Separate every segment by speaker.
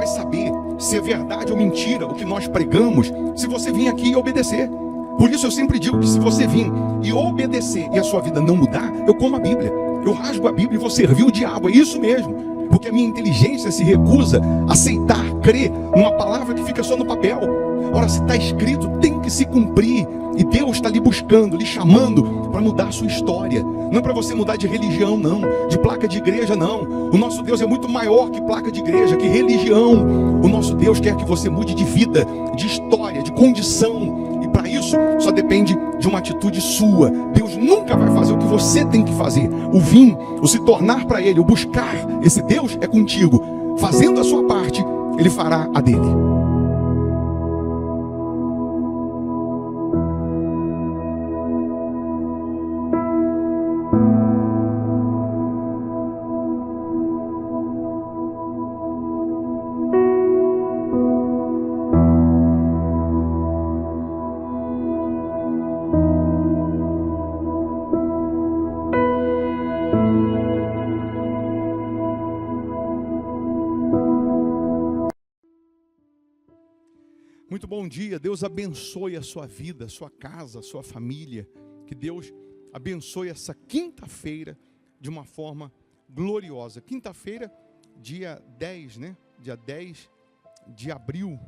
Speaker 1: saber se é verdade ou mentira o que nós pregamos, se você vir aqui e obedecer. Por isso eu sempre digo que se você vir e obedecer e a sua vida não mudar, eu como a Bíblia, eu rasgo a Bíblia e vou servir o diabo, é isso mesmo. Porque a minha inteligência se recusa a aceitar, crer numa palavra que fica só no papel. Ora, se está escrito, tem que se cumprir. E Deus está lhe buscando, lhe chamando para mudar a sua história. Não é para você mudar de religião, não. De placa de igreja, não. O nosso Deus é muito maior que placa de igreja, que religião. O nosso Deus quer que você mude de vida, de história, de condição. E para isso, só depende de uma atitude sua. Deus nunca vai fazer o que você tem que fazer. O vir, o se tornar para Ele, o buscar esse Deus é contigo. Fazendo a sua parte, Ele fará a dele. Muito bom dia, Deus abençoe a sua vida, a sua casa, a sua família. Que Deus abençoe essa quinta-feira de uma forma gloriosa. Quinta-feira, dia 10, né? Dia 10 de abril,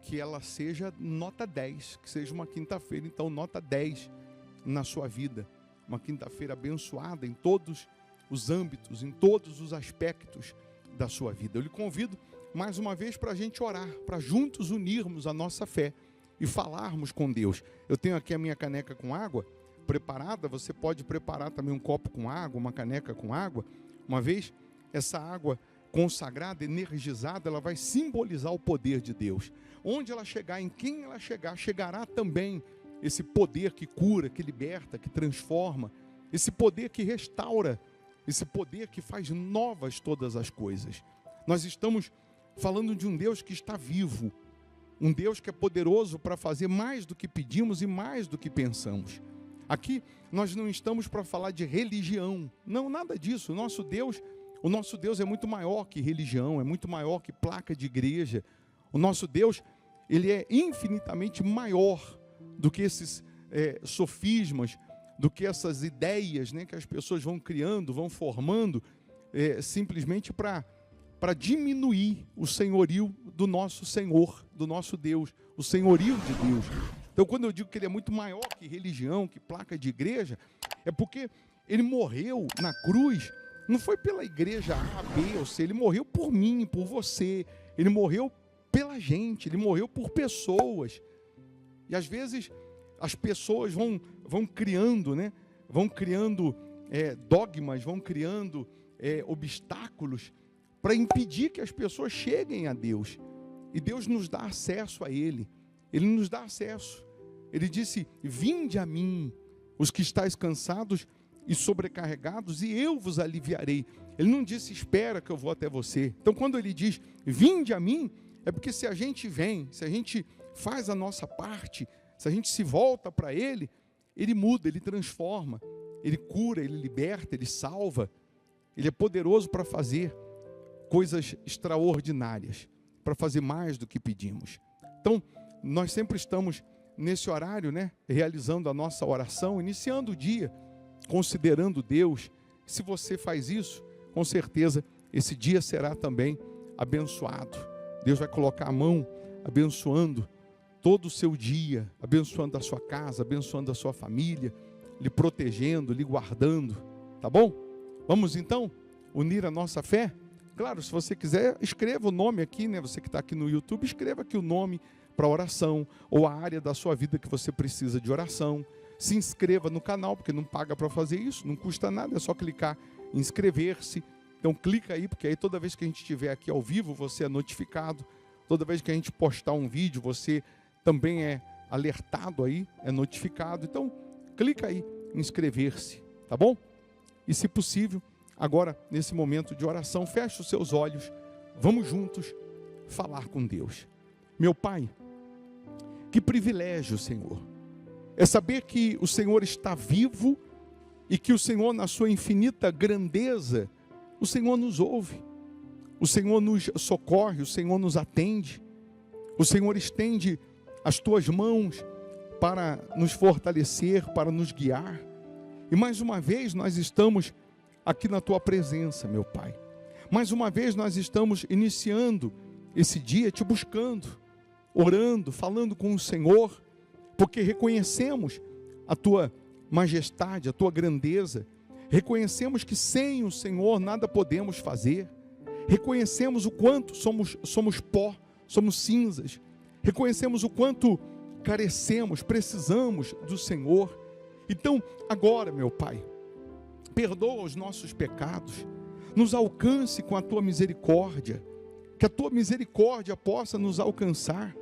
Speaker 1: que ela seja nota 10, que seja uma quinta-feira, então nota 10 na sua vida. Uma quinta-feira abençoada em todos os âmbitos, em todos os aspectos da sua vida. Eu lhe convido mais uma vez para a gente orar, para juntos unirmos a nossa fé e falarmos com Deus. Eu tenho aqui a minha caneca com água preparada, você pode preparar também um copo com água, uma caneca com água. Uma vez essa água consagrada, energizada, ela vai simbolizar o poder de Deus. Onde ela chegar, em quem ela chegar, chegará também esse poder que cura, que liberta, que transforma, esse poder que restaura, esse poder que faz novas todas as coisas. Nós estamos falando de um Deus que está vivo, um Deus que é poderoso para fazer mais do que pedimos e mais do que pensamos. Aqui nós não estamos para falar de religião, não, nada disso. O nosso Deus é muito maior que religião, é muito maior que placa de igreja. O nosso Deus, ele é infinitamente maior do que esses sofismas, do que essas ideias, né, que as pessoas vão criando, vão formando, simplesmente para diminuir o senhorio do nosso Senhor, do nosso Deus, o senhorio de Deus. Então, quando eu digo que Ele é muito maior que religião, que placa de igreja, é porque Ele morreu na cruz, não foi pela igreja A, B ou C, Ele morreu por mim, por você, Ele morreu pela gente, Ele morreu por pessoas. E às vezes as pessoas vão criando, né? Vão criando dogmas, vão criando obstáculos para impedir que as pessoas cheguem a Deus. E Deus nos dá acesso a Ele. Ele nos dá acesso. Ele disse: vinde a mim, os que estáis cansados e sobrecarregados, e eu vos aliviarei. Ele não disse: espera que eu vou até você. Então, quando Ele diz: vinde a mim, é porque se a gente vem, se a gente faz a nossa parte, se a gente se volta para Ele, Ele muda, Ele transforma, Ele cura, Ele liberta, Ele salva. Ele é poderoso para fazer coisas extraordinárias, para fazer mais do que pedimos. Então, nós sempre estamos nesse horário, né, realizando a nossa oração, iniciando o dia, considerando Deus. Se você faz isso, com certeza, esse dia será também abençoado. Deus vai colocar a mão abençoando todo o seu dia, abençoando a sua casa, abençoando a sua família, lhe protegendo, lhe guardando, tá bom? Vamos então unir a nossa fé? Claro, se você quiser, escreva o nome aqui, né? Você que está aqui no YouTube, escreva aqui o nome para oração, ou a área da sua vida que você precisa de oração. Se inscreva no canal, porque não paga para fazer isso, não custa nada, é só clicar em inscrever-se. Então clica aí, porque aí toda vez que a gente estiver aqui ao vivo, você é notificado. Toda vez que a gente postar um vídeo, você também é alertado aí, é notificado. Então clica aí em inscrever-se, tá bom? E se possível, agora, nesse momento de oração, feche os seus olhos, vamos juntos falar com Deus. Meu Pai, que privilégio, Senhor, é saber que o Senhor está vivo e que o Senhor, na sua infinita grandeza, o Senhor nos ouve. o Senhor nos socorre, o Senhor nos atende, o Senhor estende as tuas mãos para nos fortalecer, para nos guiar. E mais uma vez nós estamos aqui na tua presença, meu Pai. Mais uma vez nós estamos iniciando esse dia te buscando, orando, falando com o Senhor, porque reconhecemos a tua majestade, a tua grandeza. Reconhecemos que sem o Senhor nada podemos fazer. Reconhecemos o quanto somos pó, somos cinzas. Reconhecemos o quanto carecemos, precisamos do Senhor. Então, agora, meu Pai, perdoa os nossos pecados, nos alcance com a tua misericórdia, que a tua misericórdia possa nos alcançar.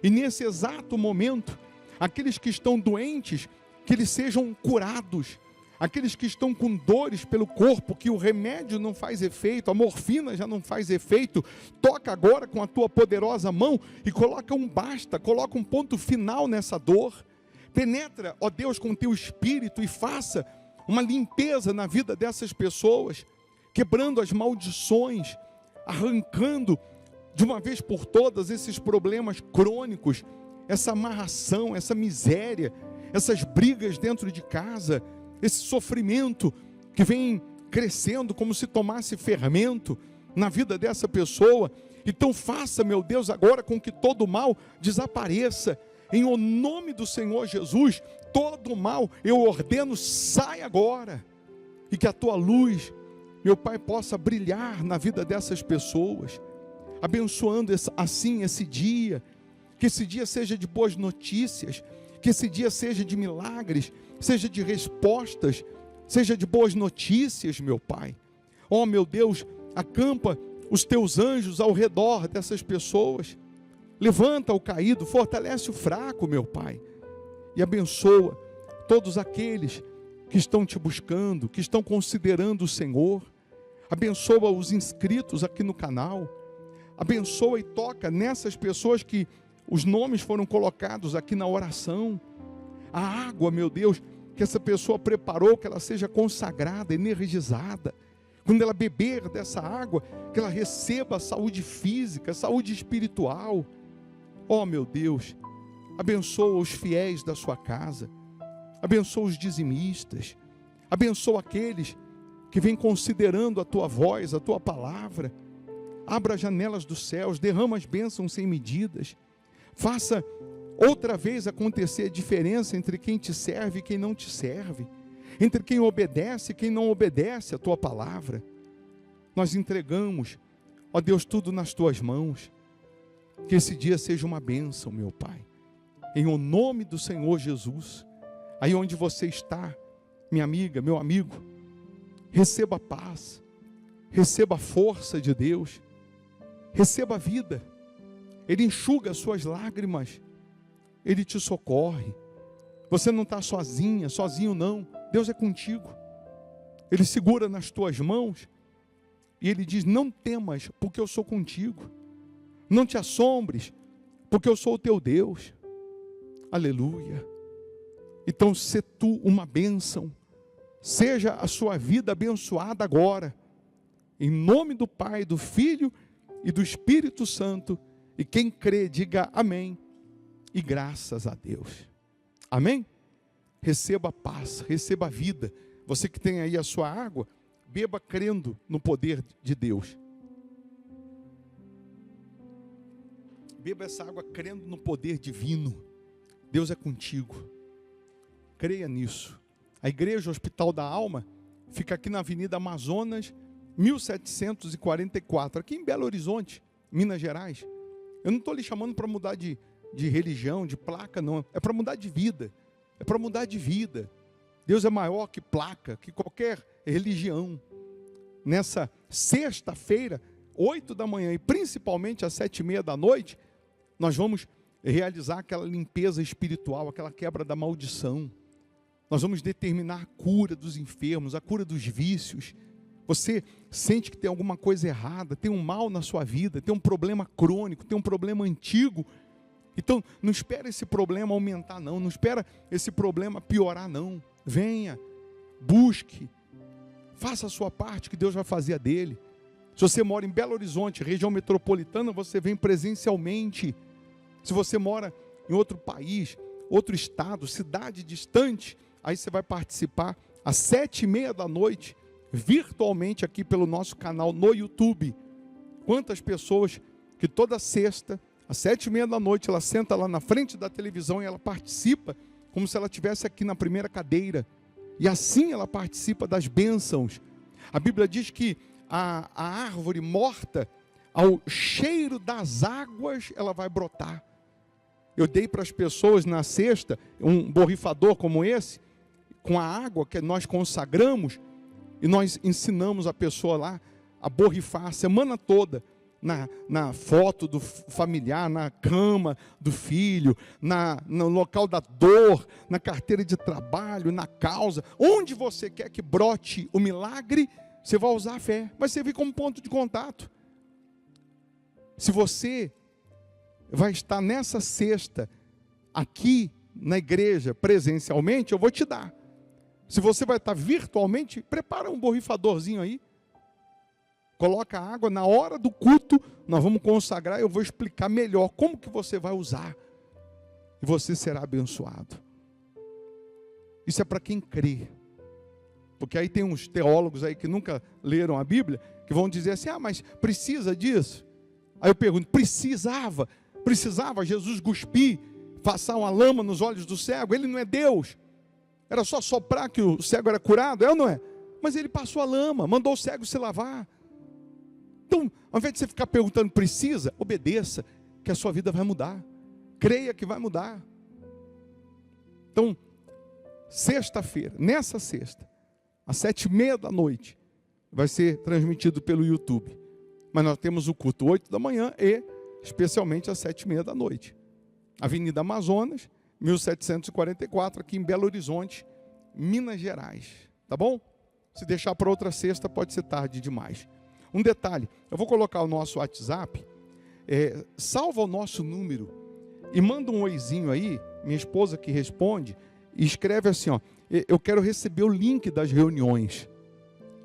Speaker 1: E nesse exato momento, aqueles que estão doentes, que eles sejam curados. Aqueles que estão com dores pelo corpo, que o remédio não faz efeito, a morfina já não faz efeito, toca agora com a tua poderosa mão e coloca um basta, coloca um ponto final nessa dor. Penetra, ó Deus, com o teu espírito e faça uma limpeza na vida dessas pessoas, quebrando as maldições, arrancando de uma vez por todas esses problemas crônicos, essa amarração, essa miséria, essas brigas dentro de casa, esse sofrimento que vem crescendo como se tomasse fermento na vida dessa pessoa. Então faça, meu Deus, agora com que todo mal desapareça. Em o nome do Senhor Jesus, todo mal eu ordeno, sai agora. E que a tua luz, meu Pai, possa brilhar na vida dessas pessoas, abençoando assim esse dia. Que esse dia seja de boas notícias, que esse dia seja de milagres, seja de respostas, seja de boas notícias, meu Pai. Ó, meu Deus, acampa os teus anjos ao redor dessas pessoas. Levanta o caído, fortalece o fraco, meu Pai. E abençoa todos aqueles que estão te buscando, que estão considerando o Senhor. Abençoa os inscritos aqui no canal. Abençoa e toca nessas pessoas que os nomes foram colocados aqui na oração. A água, meu Deus, que essa pessoa preparou, que ela seja consagrada, energizada. Quando ela beber dessa água, que ela receba saúde física, saúde espiritual. Ó, meu Deus, abençoa os fiéis da sua casa. Abençoa os dizimistas. Abençoa aqueles que vêm considerando a tua voz, a tua palavra. Abra as janelas dos céus, derrama as bênçãos sem medidas. Faça outra vez acontecer a diferença entre quem te serve e quem não te serve, entre quem obedece e quem não obedece a tua palavra. Nós entregamos, ó Deus, tudo nas tuas mãos. Que esse dia seja uma bênção, meu Pai, em o nome do Senhor Jesus. Aí onde você está, minha amiga, meu amigo, receba a paz, receba a força de Deus, receba a vida. Ele enxuga as suas lágrimas, Ele te socorre. Você não está sozinha, sozinho não. Deus é contigo. Ele segura nas tuas mãos e Ele diz: não temas, porque eu sou contigo. Não te assombres, porque eu sou o teu Deus. Aleluia. Então, se tu uma bênção, seja a sua vida abençoada agora, em nome do Pai, do Filho e do Espírito Santo. E quem crê, diga amém. E graças a Deus. Amém? Receba a paz, receba a vida. Você que tem aí a sua água, beba crendo no poder de Deus. Beba essa água crendo no poder divino. Deus é contigo. Creia nisso. A Igreja Hospital da Alma fica aqui na Avenida Amazonas, 1744, aqui em Belo Horizonte, Minas Gerais. Eu não estou lhe chamando para mudar de religião, de placa, não. É para mudar de vida. É para mudar de vida. Deus é maior que placa, que qualquer religião. Nessa sexta-feira, 8 da manhã e principalmente às 7:30 da noite, nós vamos realizar aquela limpeza espiritual, aquela quebra da maldição. Nós vamos determinar a cura dos enfermos, a cura dos vícios. Você sente que tem alguma coisa errada, tem um mal na sua vida, tem um problema crônico, tem um problema antigo. Então, não espera esse problema aumentar não, não espera esse problema piorar não. Venha, busque, faça a sua parte que Deus vai fazer a dele. Se você mora em Belo Horizonte, região metropolitana, você vem presencialmente. Se você mora em outro país, outro estado, cidade distante, aí você vai participar às 7h30 da noite, virtualmente aqui pelo nosso canal no YouTube. Quantas pessoas que toda sexta, às 7h30 da noite, ela senta lá na frente da televisão e ela participa como se ela estivesse aqui na primeira cadeira. E assim ela participa das bênçãos. A Bíblia diz que a árvore morta, ao cheiro das águas, ela vai brotar. Eu dei para as pessoas na sexta um borrifador como esse, com a água que nós consagramos, e nós ensinamos a pessoa lá a borrifar a semana toda, na foto do familiar, na cama do filho, no local da dor, na carteira de trabalho, na causa. Onde você quer que brote o milagre, você vai usar a fé. Vai servir como ponto de contato. Se você vai estar nessa sexta, aqui na igreja, presencialmente, eu vou te dar. Se você vai estar virtualmente, prepara um borrifadorzinho aí. Coloca a água, na hora do culto, nós vamos consagrar, eu vou explicar melhor como que você vai usar. E você será abençoado. Isso é para quem crê. Porque aí tem uns teólogos aí que nunca leram a Bíblia, que vão dizer assim, mas precisa disso? Aí eu pergunto, precisava Jesus cuspir, passar uma lama nos olhos do cego? Ele não é Deus. Era só soprar que o cego era curado, é ou não é? Mas ele passou a lama, mandou o cego se lavar. Então, ao invés de você ficar perguntando, precisa? Obedeça, que a sua vida vai mudar. Creia que vai mudar. Então, sexta-feira, nessa sexta, às 7h30 da noite, vai ser transmitido pelo YouTube. Mas nós temos o culto 8 da manhã e, especialmente, às 7h30 da noite. Avenida Amazonas, 1744, aqui em Belo Horizonte, Minas Gerais. Tá bom? Se deixar para outra sexta, pode ser tarde demais. Um detalhe, eu vou colocar o nosso WhatsApp, salva o nosso número e manda um oizinho aí, minha esposa que responde, e escreve assim, eu quero receber o link das reuniões.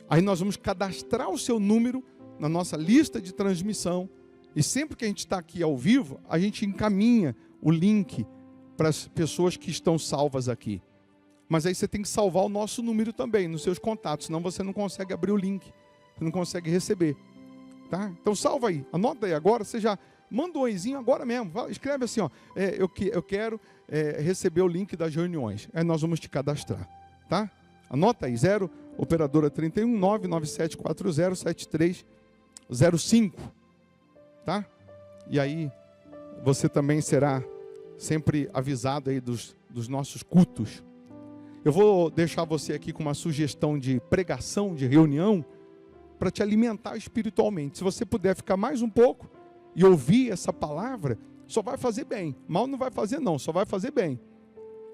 Speaker 1: Aí nós vamos cadastrar o seu número na nossa lista de transmissão, e sempre que a gente está aqui ao vivo, a gente encaminha o link para as pessoas que estão salvas aqui. Mas aí você tem que salvar o nosso número também, nos seus contatos, senão você não consegue abrir o link. Você não consegue receber, tá? Então salva aí, anota aí agora, você já manda um oizinho agora mesmo, escreve assim, eu quero receber o link das reuniões, aí nós vamos te cadastrar, tá? Anota aí, 0, operadora 31 99740 7305, tá? E aí você também será sempre avisado aí dos nossos cultos. Eu vou deixar você aqui com uma sugestão de pregação, de reunião, para te alimentar espiritualmente. Se você puder ficar mais um pouco e ouvir essa palavra, só vai fazer bem. Mal não vai fazer não, só vai fazer bem.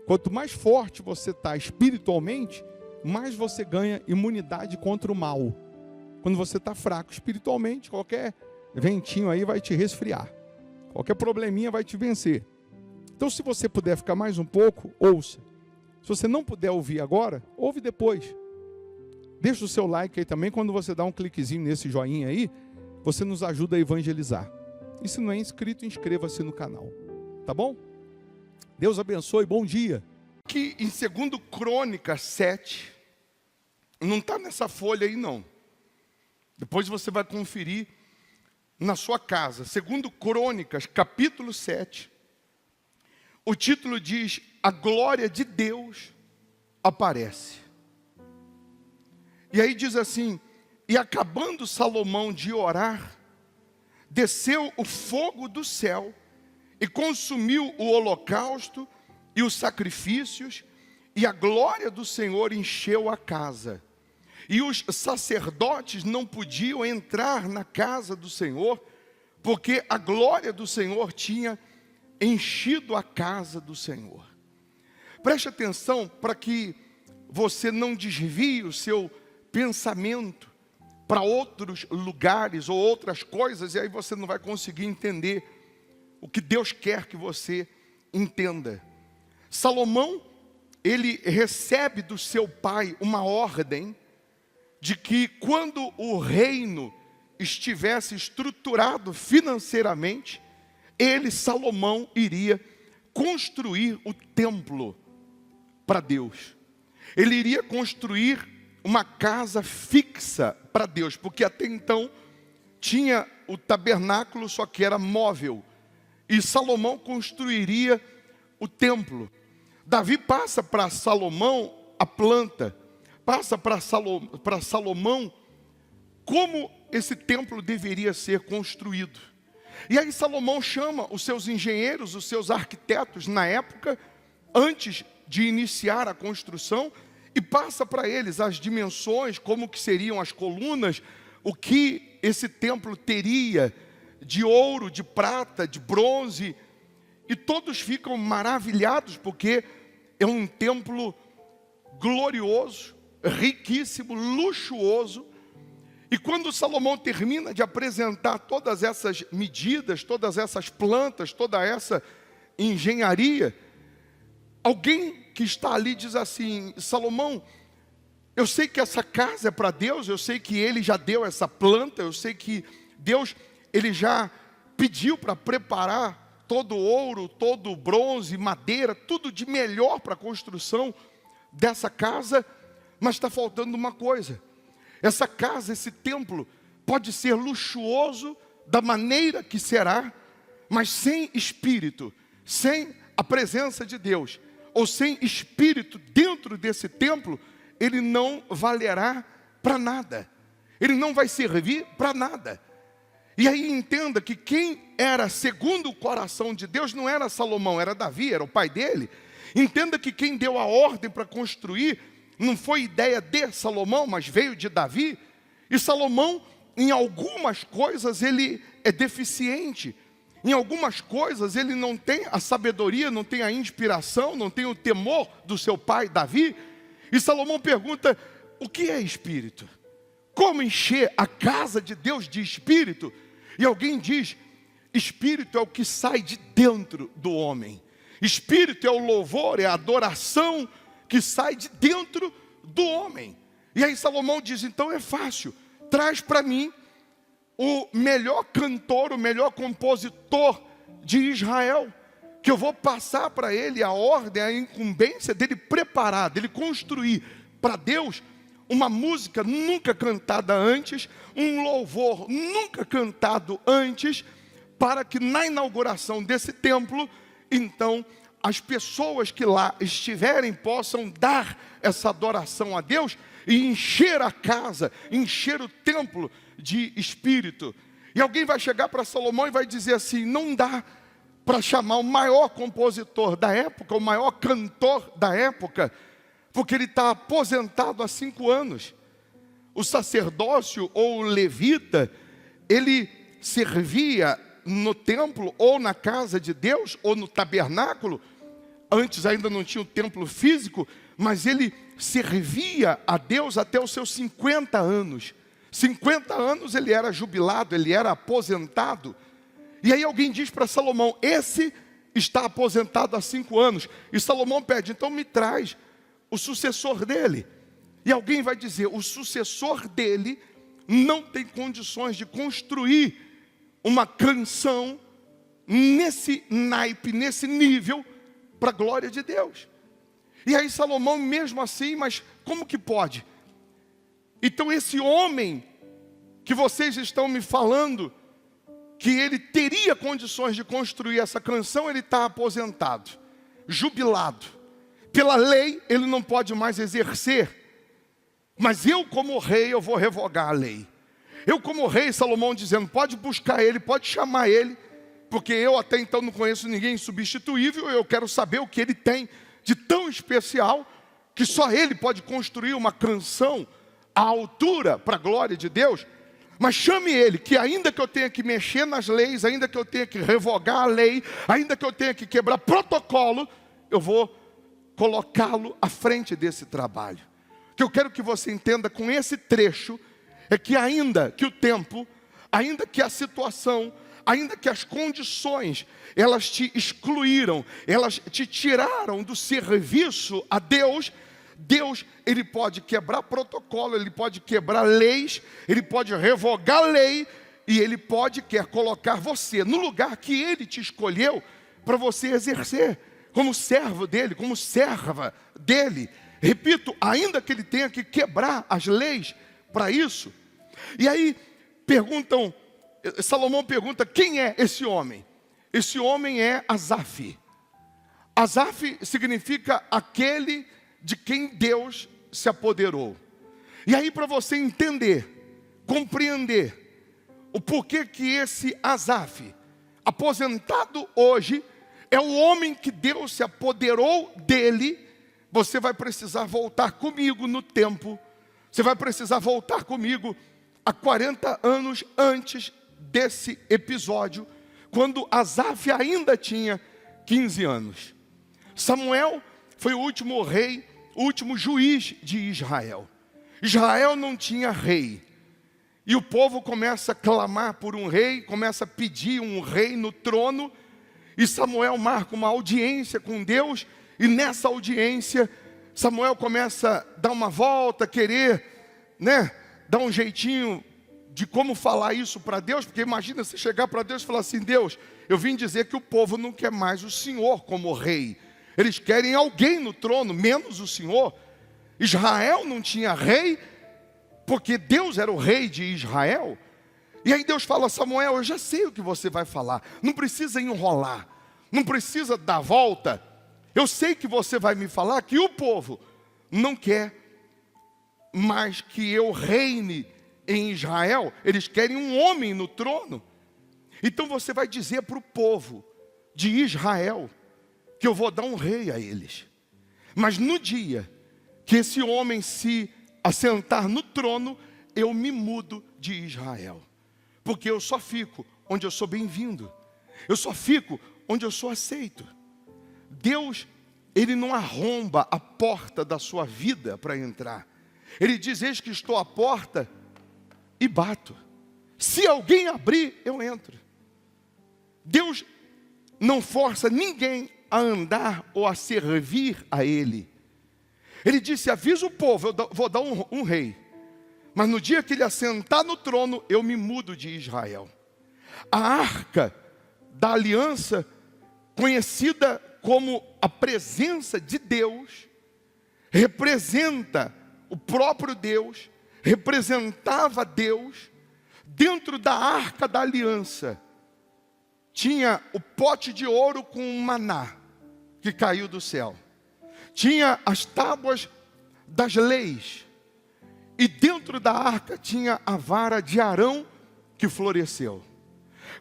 Speaker 1: Quanto mais forte você está espiritualmente, mais você ganha imunidade contra o mal. Quando você está fraco espiritualmente, qualquer ventinho aí vai te resfriar. Qualquer probleminha vai te vencer. Então, se você puder ficar mais um pouco, ouça. Se você não puder ouvir agora, ouve depois. Deixa o seu like aí também, quando você dá um cliquezinho nesse joinha aí, você nos ajuda a evangelizar. E se não é inscrito, inscreva-se no canal. Tá bom? Deus abençoe, bom dia. Aqui em 2 Crônicas 7, não está nessa folha aí não. Depois você vai conferir na sua casa. 2 Crônicas, capítulo 7. O título diz, a glória de Deus aparece. E aí diz assim, e acabando Salomão de orar, desceu o fogo do céu e consumiu o holocausto e os sacrifícios, e a glória do Senhor encheu a casa. E os sacerdotes não podiam entrar na casa do Senhor, porque a glória do Senhor tinha enchido a casa do Senhor. Preste atenção para que você não desvie o seu pensamento para outros lugares ou outras coisas, e aí você não vai conseguir entender o que Deus quer que você entenda. Salomão, ele recebe do seu pai uma ordem de que quando o reino estivesse estruturado financeiramente, ele, Salomão, iria construir o templo para Deus. Ele iria construir uma casa fixa para Deus, porque até então tinha o tabernáculo, só que era móvel. E Salomão construiria o templo. Davi passa para Salomão a planta, passa para Salomão como esse templo deveria ser construído. E aí Salomão chama os seus engenheiros, os seus arquitetos na época, antes de iniciar a construção, e passa para eles as dimensões, como que seriam as colunas, o que esse templo teria de ouro, de prata, de bronze, e todos ficam maravilhados, porque é um templo glorioso, riquíssimo, luxuoso. E quando Salomão termina de apresentar todas essas medidas, todas essas plantas, toda essa engenharia, alguém que está ali diz assim: Salomão, eu sei que essa casa é para Deus, eu sei que Ele já deu essa planta, eu sei que Deus, Ele já pediu para preparar todo o ouro, todo o bronze, madeira, tudo de melhor para a construção dessa casa, mas está faltando uma coisa. Essa casa, esse templo, pode ser luxuoso da maneira que será, mas sem espírito, sem a presença de Deus, ou sem espírito dentro desse templo, ele não valerá para nada. Ele não vai servir para nada. E aí entenda que quem era segundo o coração de Deus não era Salomão, era Davi, era o pai dele. Entenda que quem deu a ordem para construir não foi ideia de Salomão, mas veio de Davi. E Salomão, em algumas coisas, ele é deficiente. Em algumas coisas, ele não tem a sabedoria, não tem a inspiração, não tem o temor do seu pai, Davi. E Salomão pergunta: o que é espírito? Como encher a casa de Deus de espírito? E alguém diz: espírito é o que sai de dentro do homem. Espírito é o louvor, é a adoração que sai de dentro do homem. E aí Salomão diz: então é fácil, traz para mim o melhor cantor, o melhor compositor de Israel, que eu vou passar para ele a ordem, a incumbência dele preparar, dele construir para Deus uma música nunca cantada antes, um louvor nunca cantado antes, para que na inauguração desse templo, então, as pessoas que lá estiverem possam dar essa adoração a Deus e encher a casa, encher o templo de espírito. E alguém vai chegar para Salomão e vai dizer assim: não dá para chamar o maior compositor da época, o maior cantor da época, porque ele está aposentado há 5 anos. O sacerdócio ou o levita, ele servia no templo ou na casa de Deus ou no tabernáculo. Antes ainda não tinha o templo físico, mas ele servia a Deus até os seus 50 anos. 50 anos ele era jubilado, ele era aposentado. E aí alguém diz para Salomão: esse está aposentado há 5 anos. E Salomão pede: então me traz o sucessor dele. E alguém vai dizer: o sucessor dele não tem condições de construir uma canção nesse naipe, nesse nível, para a glória de Deus. E aí Salomão mesmo assim: mas como que pode? Então esse homem que vocês estão me falando, que ele teria condições de construir essa canção, ele está aposentado, jubilado. Pela lei ele não pode mais exercer. Mas eu como rei, eu vou revogar a lei. Eu como rei, Salomão dizendo: pode buscar ele, pode chamar ele, porque eu até então não conheço ninguém substituível. Eu quero saber o que ele tem de tão especial, que só ele pode construir uma canção à altura para a glória de Deus. Mas chame ele, que ainda que eu tenha que mexer nas leis, ainda que eu tenha que revogar a lei, ainda que eu tenha que quebrar protocolo, eu vou colocá-lo à frente desse trabalho. O que eu quero que você entenda com esse trecho é que ainda que o tempo, ainda que a situação, ainda que as condições, elas te excluíram, elas te tiraram do serviço a Deus, Deus, ele pode quebrar protocolo, ele pode quebrar leis, ele pode revogar a lei, e ele quer colocar você no lugar que ele te escolheu para você exercer, como servo dele, como serva dele. Repito, ainda que ele tenha que quebrar as leis para isso. E aí Salomão pergunta, quem é esse homem? Esse homem é Asaf. Asaf significa aquele de quem Deus se apoderou. E aí, para você entender, compreender o porquê que esse Asaf, aposentado hoje, é o homem que Deus se apoderou dele, você vai precisar voltar comigo no tempo. Você vai precisar voltar comigo há 40 anos antes desse episódio, quando Asaf ainda tinha 15 anos. Samuel foi o último rei, o último juiz de Israel. Israel não tinha rei. E o povo começa a clamar por um rei, começa a pedir um rei no trono. E Samuel marca uma audiência com Deus. E nessa audiência, Samuel começa a dar uma volta, querer, dar um jeitinho de como falar isso para Deus. Porque imagina você chegar para Deus e falar assim, Deus, eu vim dizer que o povo não quer mais o Senhor como rei. Eles querem alguém no trono, menos o Senhor. Israel não tinha rei, porque Deus era o rei de Israel. E aí Deus fala, Samuel, eu já sei o que você vai falar. Não precisa enrolar, não precisa dar volta. Eu sei que você vai me falar que o povo não quer mais que eu reine em Israel. Eles querem um homem no trono. Então você vai dizer para o povo de Israel que eu vou dar um rei a eles. Mas no dia que esse homem se assentar no trono, eu me mudo de Israel. Porque eu só fico onde eu sou bem-vindo. Eu só fico onde eu sou aceito. Deus, ele não arromba a porta da sua vida para entrar. Ele diz, eis que estou à porta e bato. Se alguém abrir, eu entro. Deus não força ninguém a andar ou a servir a Ele. Ele disse, avisa o povo, eu vou dar um rei. Mas no dia que ele assentar no trono, eu me mudo de Israel. A arca da aliança, conhecida como a presença de Deus, representa o próprio Deus, representava Deus. Dentro da arca da aliança, tinha o pote de ouro com um maná, que caiu do céu. Tinha as tábuas das leis. E dentro da arca tinha a vara de Arão que floresceu.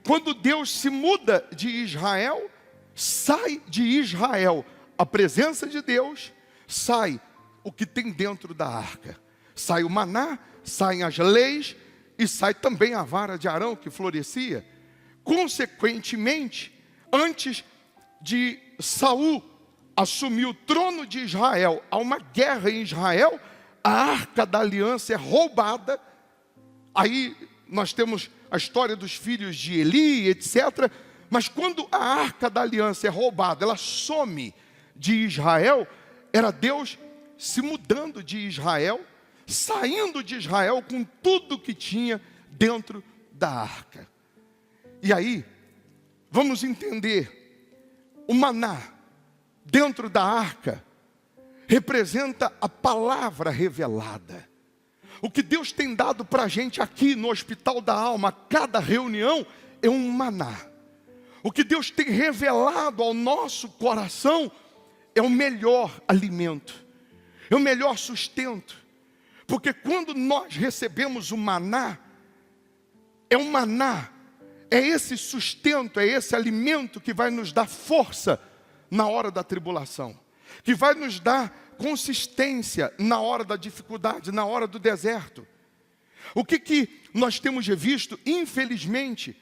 Speaker 1: Quando Deus se muda de Israel, sai de Israel a presença de Deus, sai o que tem dentro da arca. Sai o maná, saem as leis e sai também a vara de Arão que florescia. Consequentemente, antes de Saul assumir o trono de Israel, há uma guerra em Israel, a arca da aliança é roubada. Aí nós temos a história dos filhos de Eli, etc. Mas quando a arca da aliança é roubada, ela some de Israel, era Deus se mudando de Israel, saindo de Israel com tudo que tinha dentro da arca. E aí, vamos entender, o maná dentro da arca representa a palavra revelada. O que Deus tem dado para a gente aqui no Hospital da Alma, cada reunião é um maná. O que Deus tem revelado ao nosso coração é o melhor alimento, é o melhor sustento. Porque quando nós recebemos o maná, é um maná, é esse sustento, é esse alimento que vai nos dar força na hora da tribulação, que vai nos dar consistência na hora da dificuldade, na hora do deserto. O que nós temos visto, infelizmente,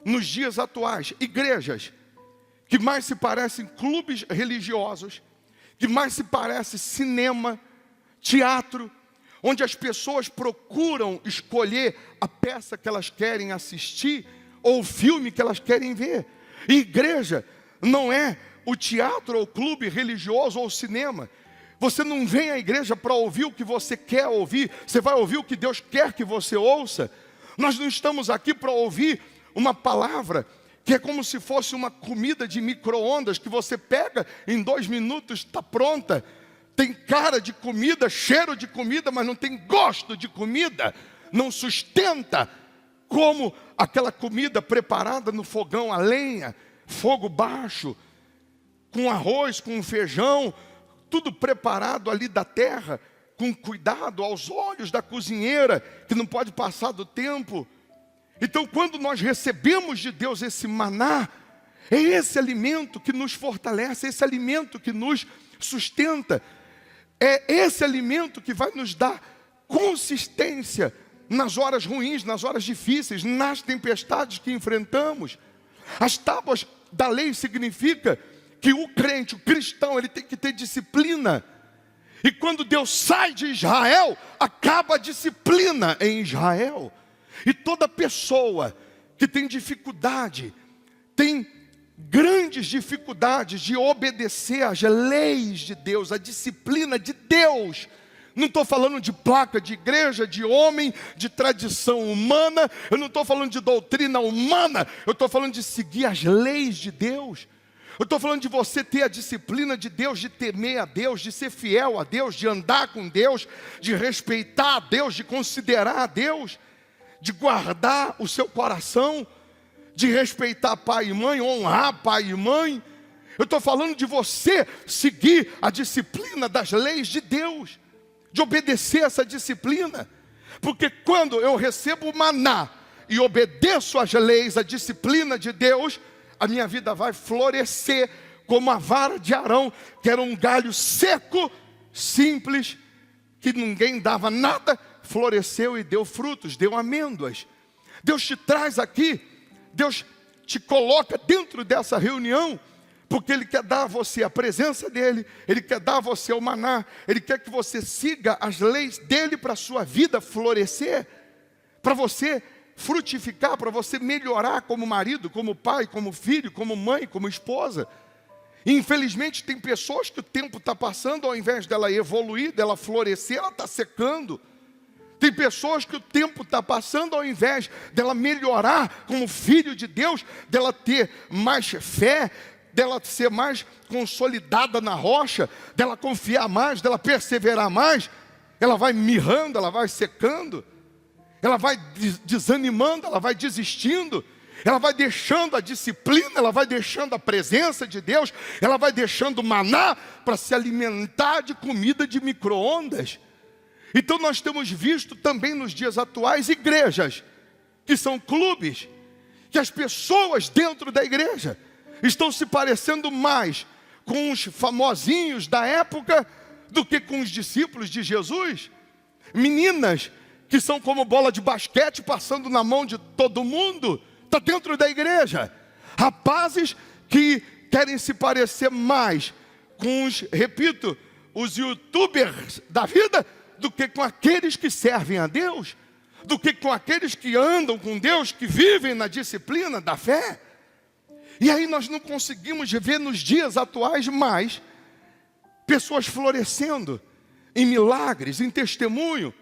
Speaker 1: nos dias atuais? Igrejas que mais se parecem clubes religiosos, que mais se parece cinema, teatro, onde as pessoas procuram escolher a peça que elas querem assistir ou o filme que elas querem ver. E igreja não é o teatro ou o clube religioso ou o cinema. Você não vem à igreja para ouvir o que você quer ouvir, você vai ouvir o que Deus quer que você ouça. Nós não estamos aqui para ouvir uma palavra que é como se fosse uma comida de micro-ondas, que você pega em 2 minutos, está pronta. Tem cara de comida, cheiro de comida, mas não tem gosto de comida. Não sustenta como aquela comida preparada no fogão a lenha, fogo baixo, com arroz, com feijão, tudo preparado ali da terra, com cuidado aos olhos da cozinheira, que não pode passar do tempo. Então, quando nós recebemos de Deus esse maná, é esse alimento que nos fortalece, esse alimento que nos sustenta, é esse alimento que vai nos dar consistência nas horas ruins, nas horas difíceis, nas tempestades que enfrentamos. As tábuas da lei significa que o crente, o cristão, ele tem que ter disciplina. E quando Deus sai de Israel, acaba a disciplina em Israel. E toda pessoa que tem dificuldade, tem grandes dificuldades de obedecer às leis de Deus, a disciplina de Deus. Não estou falando de placa de igreja, de homem, de tradição humana. Eu não estou falando de doutrina humana. Eu estou falando de seguir as leis de Deus. Eu estou falando de você ter a disciplina de Deus, de temer a Deus, de ser fiel a Deus, de andar com Deus, de respeitar a Deus, de considerar a Deus, de guardar o seu coração, de respeitar pai e mãe, honrar pai e mãe. Eu estou falando de você seguir a disciplina das leis de Deus, de obedecer essa disciplina. Porque quando eu recebo o maná e obedeço às leis, a disciplina de Deus, a minha vida vai florescer como a vara de Arão, que era um galho seco, simples, que ninguém dava nada, floresceu e deu frutos, deu amêndoas. Deus te traz aqui, Deus te coloca dentro dessa reunião, porque Ele quer dar a você a presença dEle, Ele quer dar a você o maná, Ele quer que você siga as leis dEle para a sua vida florescer, para você frutificar, para você melhorar como marido, como pai, como filho, como mãe, como esposa. E infelizmente tem pessoas que o tempo está passando, ao invés dela evoluir, dela florescer, ela está secando. Tem pessoas que o tempo está passando, ao invés dela melhorar como filho de Deus, dela ter mais fé, dela ser mais consolidada na rocha, dela confiar mais, dela perseverar mais, ela vai mirrando, ela vai secando, ela vai desanimando, ela vai desistindo, ela vai deixando a disciplina, ela vai deixando a presença de Deus, ela vai deixando o maná para se alimentar de comida de micro-ondas. Então nós temos visto também nos dias atuais igrejas, que são clubes, que as pessoas dentro da igreja estão se parecendo mais com os famosinhos da época do que com os discípulos de Jesus. Meninas que são como bola de basquete passando na mão de todo mundo, está dentro da igreja. Rapazes que querem se parecer mais com os, repito, os youtubers da vida, do que com aqueles que servem a Deus, do que com aqueles que andam com Deus, que vivem na disciplina da fé. E aí nós não conseguimos ver nos dias atuais mais pessoas florescendo em milagres, em testemunho,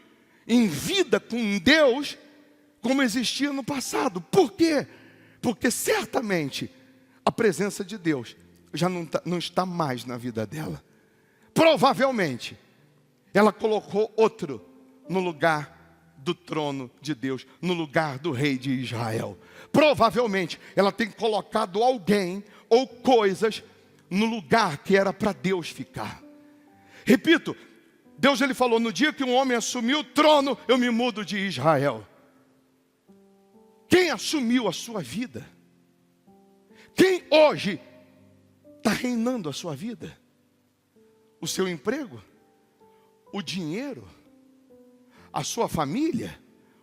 Speaker 1: em vida com Deus, como existia no passado. Por quê? Porque certamente a presença de Deus já não está mais na vida dela. Provavelmente ela colocou outro no lugar do trono de Deus, no lugar do rei de Israel. Provavelmente ela tem colocado alguém ou coisas no lugar que era para Deus ficar. Repito, Deus ele falou, no dia que um homem assumiu o trono, eu me mudo de Israel. Quem assumiu a sua vida? Quem hoje está reinando a sua vida? O seu emprego? O dinheiro? A sua família?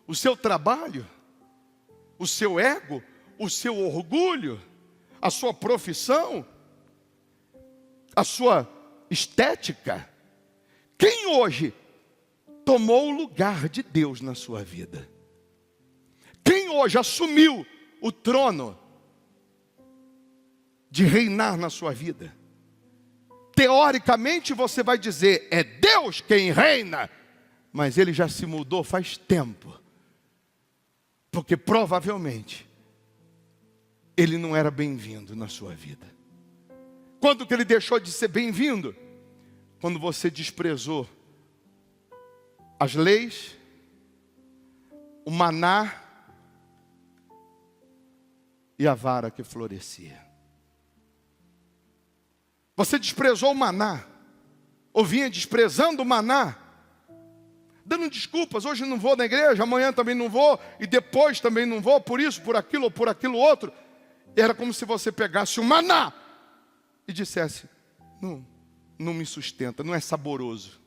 Speaker 1: O seu trabalho? O seu ego? O seu orgulho? A sua profissão? A sua estética? Quem hoje tomou o lugar de Deus na sua vida? Quem hoje assumiu o trono de reinar na sua vida? Teoricamente você vai dizer, é Deus quem reina, mas ele já se mudou faz tempo, porque provavelmente ele não era bem-vindo na sua vida. Quando que ele deixou de ser bem-vindo? Quando você desprezou as leis, o maná e a vara que florescia. Você desprezou o maná, ou vinha desprezando o maná, dando desculpas, hoje não vou na igreja, amanhã também não vou, e depois também não vou, por isso, por aquilo ou por aquilo outro. Era como se você pegasse o maná e dissesse, não me sustenta, não é saboroso.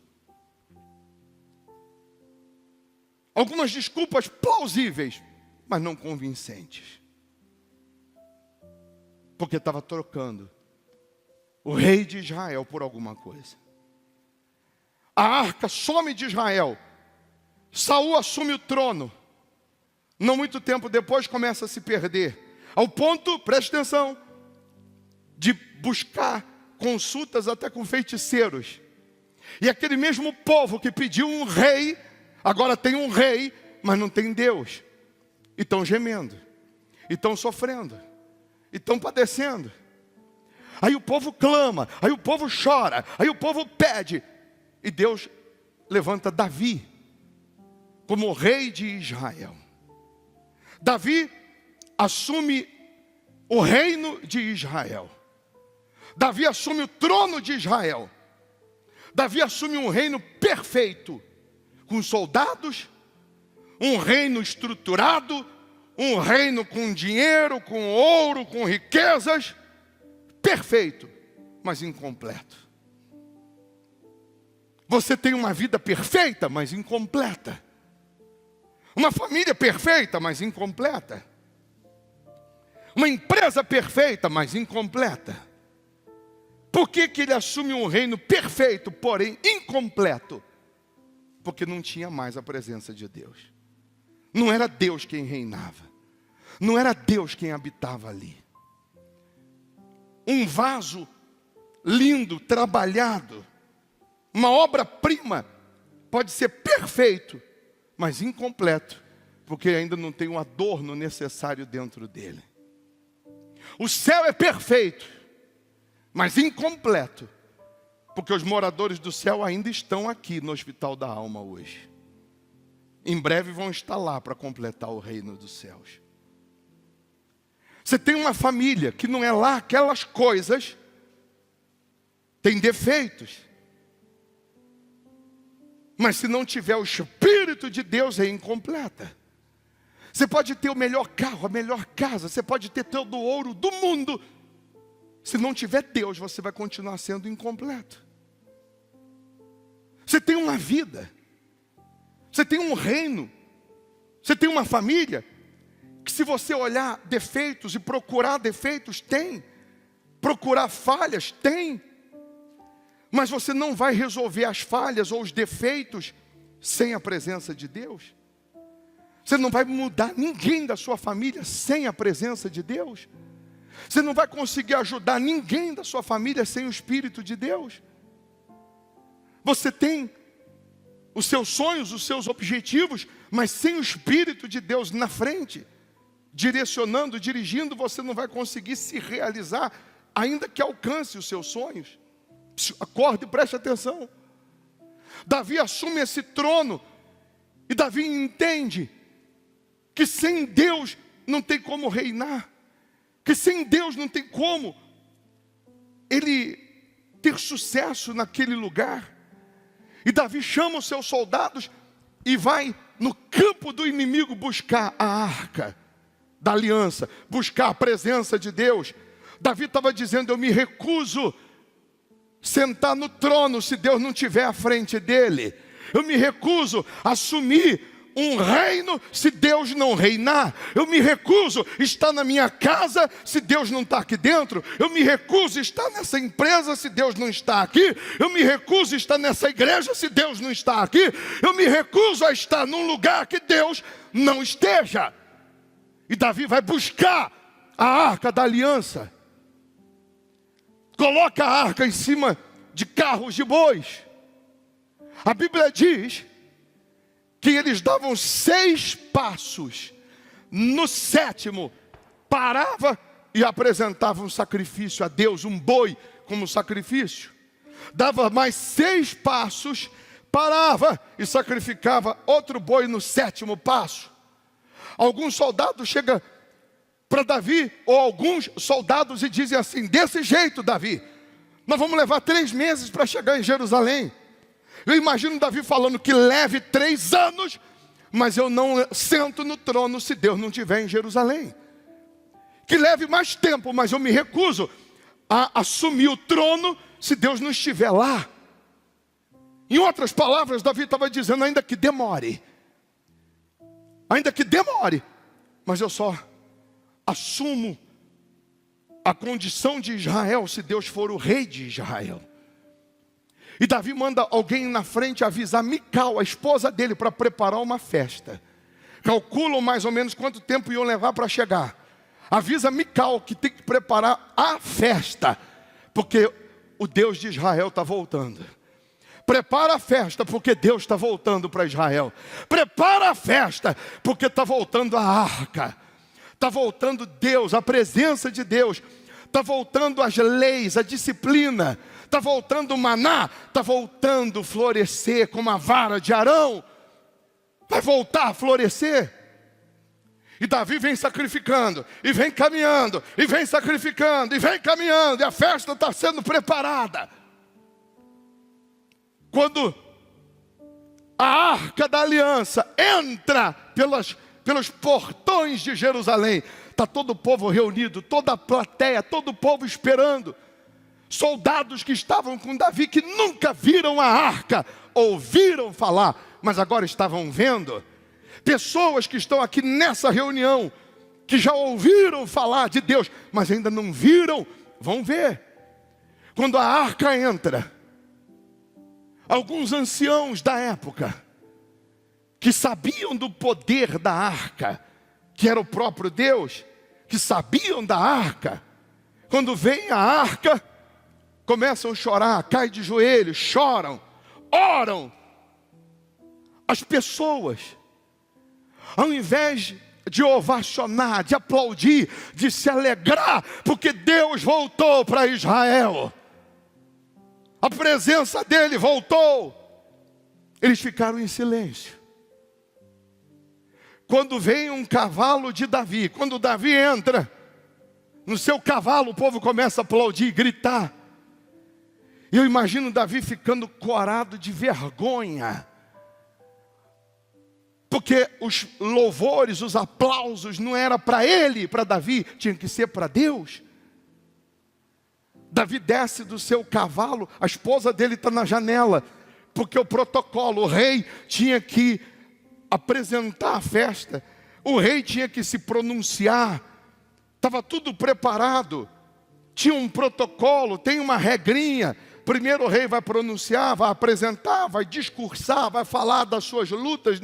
Speaker 1: Algumas desculpas plausíveis, mas não convincentes. Porque estava trocando o rei de Israel por alguma coisa. A arca some de Israel. Saul assume o trono. Não muito tempo depois começa a se perder. Ao ponto, preste atenção, de buscar consultas até com feiticeiros. E aquele mesmo povo que pediu um rei, agora tem um rei, mas não tem Deus. E estão gemendo, e estão sofrendo, e estão padecendo. Aí o povo clama, aí o povo chora, aí o povo pede. E Deus levanta Davi como rei de Israel. Davi assume o reino de Israel. Davi assume o trono de Israel. Davi assume um reino perfeito, com soldados, um reino estruturado, um reino com dinheiro, com ouro, com riquezas, perfeito, mas incompleto. Você tem uma vida perfeita, mas incompleta. Uma família perfeita, mas incompleta. Uma empresa perfeita, mas incompleta. Por que ele assume um reino perfeito, porém incompleto? Porque não tinha mais a presença de Deus. Não era Deus quem reinava. Não era Deus quem habitava ali. Um vaso lindo, trabalhado, uma obra-prima, pode ser perfeito, mas incompleto, porque ainda não tem o adorno necessário dentro dele. O céu é perfeito, mas incompleto, porque os moradores do céu ainda estão aqui no Hospital da Alma hoje. Em breve vão estar lá para completar o reino dos céus. Você tem uma família que não é lá aquelas coisas, tem defeitos. Mas se não tiver o Espírito de Deus, é incompleta. Você pode ter o melhor carro, a melhor casa, você pode ter todo o ouro do mundo. Se não tiver Deus, você vai continuar sendo incompleto. Você tem uma vida, você tem um reino, você tem uma família, que se você olhar defeitos e procurar defeitos, tem. Procurar falhas, tem. Mas você não vai resolver as falhas ou os defeitos sem a presença de Deus. Você não vai mudar ninguém da sua família sem a presença de Deus. Você não vai conseguir ajudar ninguém da sua família sem o Espírito de Deus. Você tem os seus sonhos, os seus objetivos, mas sem o Espírito de Deus na frente, direcionando, dirigindo, você não vai conseguir se realizar, ainda que alcance os seus sonhos. Acorde e preste atenção. Davi assume esse trono, e Davi entende que sem Deus não tem como reinar, que sem Deus não tem como ele ter sucesso naquele lugar. E Davi chama os seus soldados e vai no campo do inimigo buscar a arca da aliança, buscar a presença de Deus. Davi estava dizendo, eu me recuso sentar no trono se Deus não estiver à frente dele. Eu me recuso a assumir um reino se Deus não reinar. Eu me recuso a estar na minha casa se Deus não está aqui dentro. Eu me recuso a estar nessa empresa se Deus não está aqui. Eu me recuso a estar nessa igreja se Deus não está aqui. Eu me recuso a estar num lugar que Deus não esteja. E Davi vai buscar a arca da aliança. Coloca a arca em cima de carros de bois. A Bíblia diz que eles davam 6 passos. No 7º, parava e apresentava um sacrifício a Deus, um boi como sacrifício. Dava mais 6 passos, parava e sacrificava outro boi no 7º passo. Alguns soldados chegam para Davi, ou alguns soldados, e dizem assim: desse jeito, Davi, nós vamos levar 3 meses para chegar em Jerusalém. Eu imagino Davi falando que leve 3 anos, mas eu não sento no trono se Deus não estiver em Jerusalém. Que leve mais tempo, mas eu me recuso a assumir o trono se Deus não estiver lá. Em outras palavras, Davi estava dizendo: ainda que demore, mas eu só assumo a condição de Israel se Deus for o rei de Israel. E Davi manda alguém na frente avisar Mical, a esposa dele, para preparar uma festa. Calculam mais ou menos quanto tempo iam levar para chegar. Avisa Mical que tem que preparar a festa, porque o Deus de Israel está voltando. Prepara a festa, porque Deus está voltando para Israel. Prepara a festa, porque está voltando a arca. Está voltando Deus, a presença de Deus. Está voltando as leis, a disciplina. Está voltando o maná. Está voltando florescer como a vara de Arão. Vai voltar a florescer. E Davi vem sacrificando, e vem caminhando, e vem sacrificando, e vem caminhando. E a festa está sendo preparada. Quando a arca da aliança entra pelos portões de Jerusalém, está todo o povo reunido, toda a plateia, todo o povo esperando. Soldados que estavam com Davi, que nunca viram a arca, ouviram falar, mas agora estavam vendo. Pessoas que estão aqui nessa reunião, que já ouviram falar de Deus, mas ainda não viram, vão ver. Quando a arca entra, alguns anciãos da época, que sabiam do poder da arca, que era o próprio Deus, que sabiam da arca, quando vem a arca, começam a chorar, caem de joelhos, choram, oram. As pessoas, ao invés de ovacionar, de aplaudir, de se alegrar, porque Deus voltou para Israel, a presença dele voltou, eles ficaram em silêncio. Quando vem um cavalo de Davi, quando Davi entra no seu cavalo, o povo começa a aplaudir, gritar. Eu imagino Davi ficando corado de vergonha, porque os louvores, os aplausos não era para ele, para Davi, tinha que ser para Deus. Davi desce do seu cavalo, a esposa dele está na janela, porque o protocolo, o rei tinha que apresentar a festa, o rei tinha que se pronunciar, estava tudo preparado, tinha um protocolo, tem uma regrinha. Primeiro o rei vai pronunciar, vai apresentar, vai discursar, vai falar das suas lutas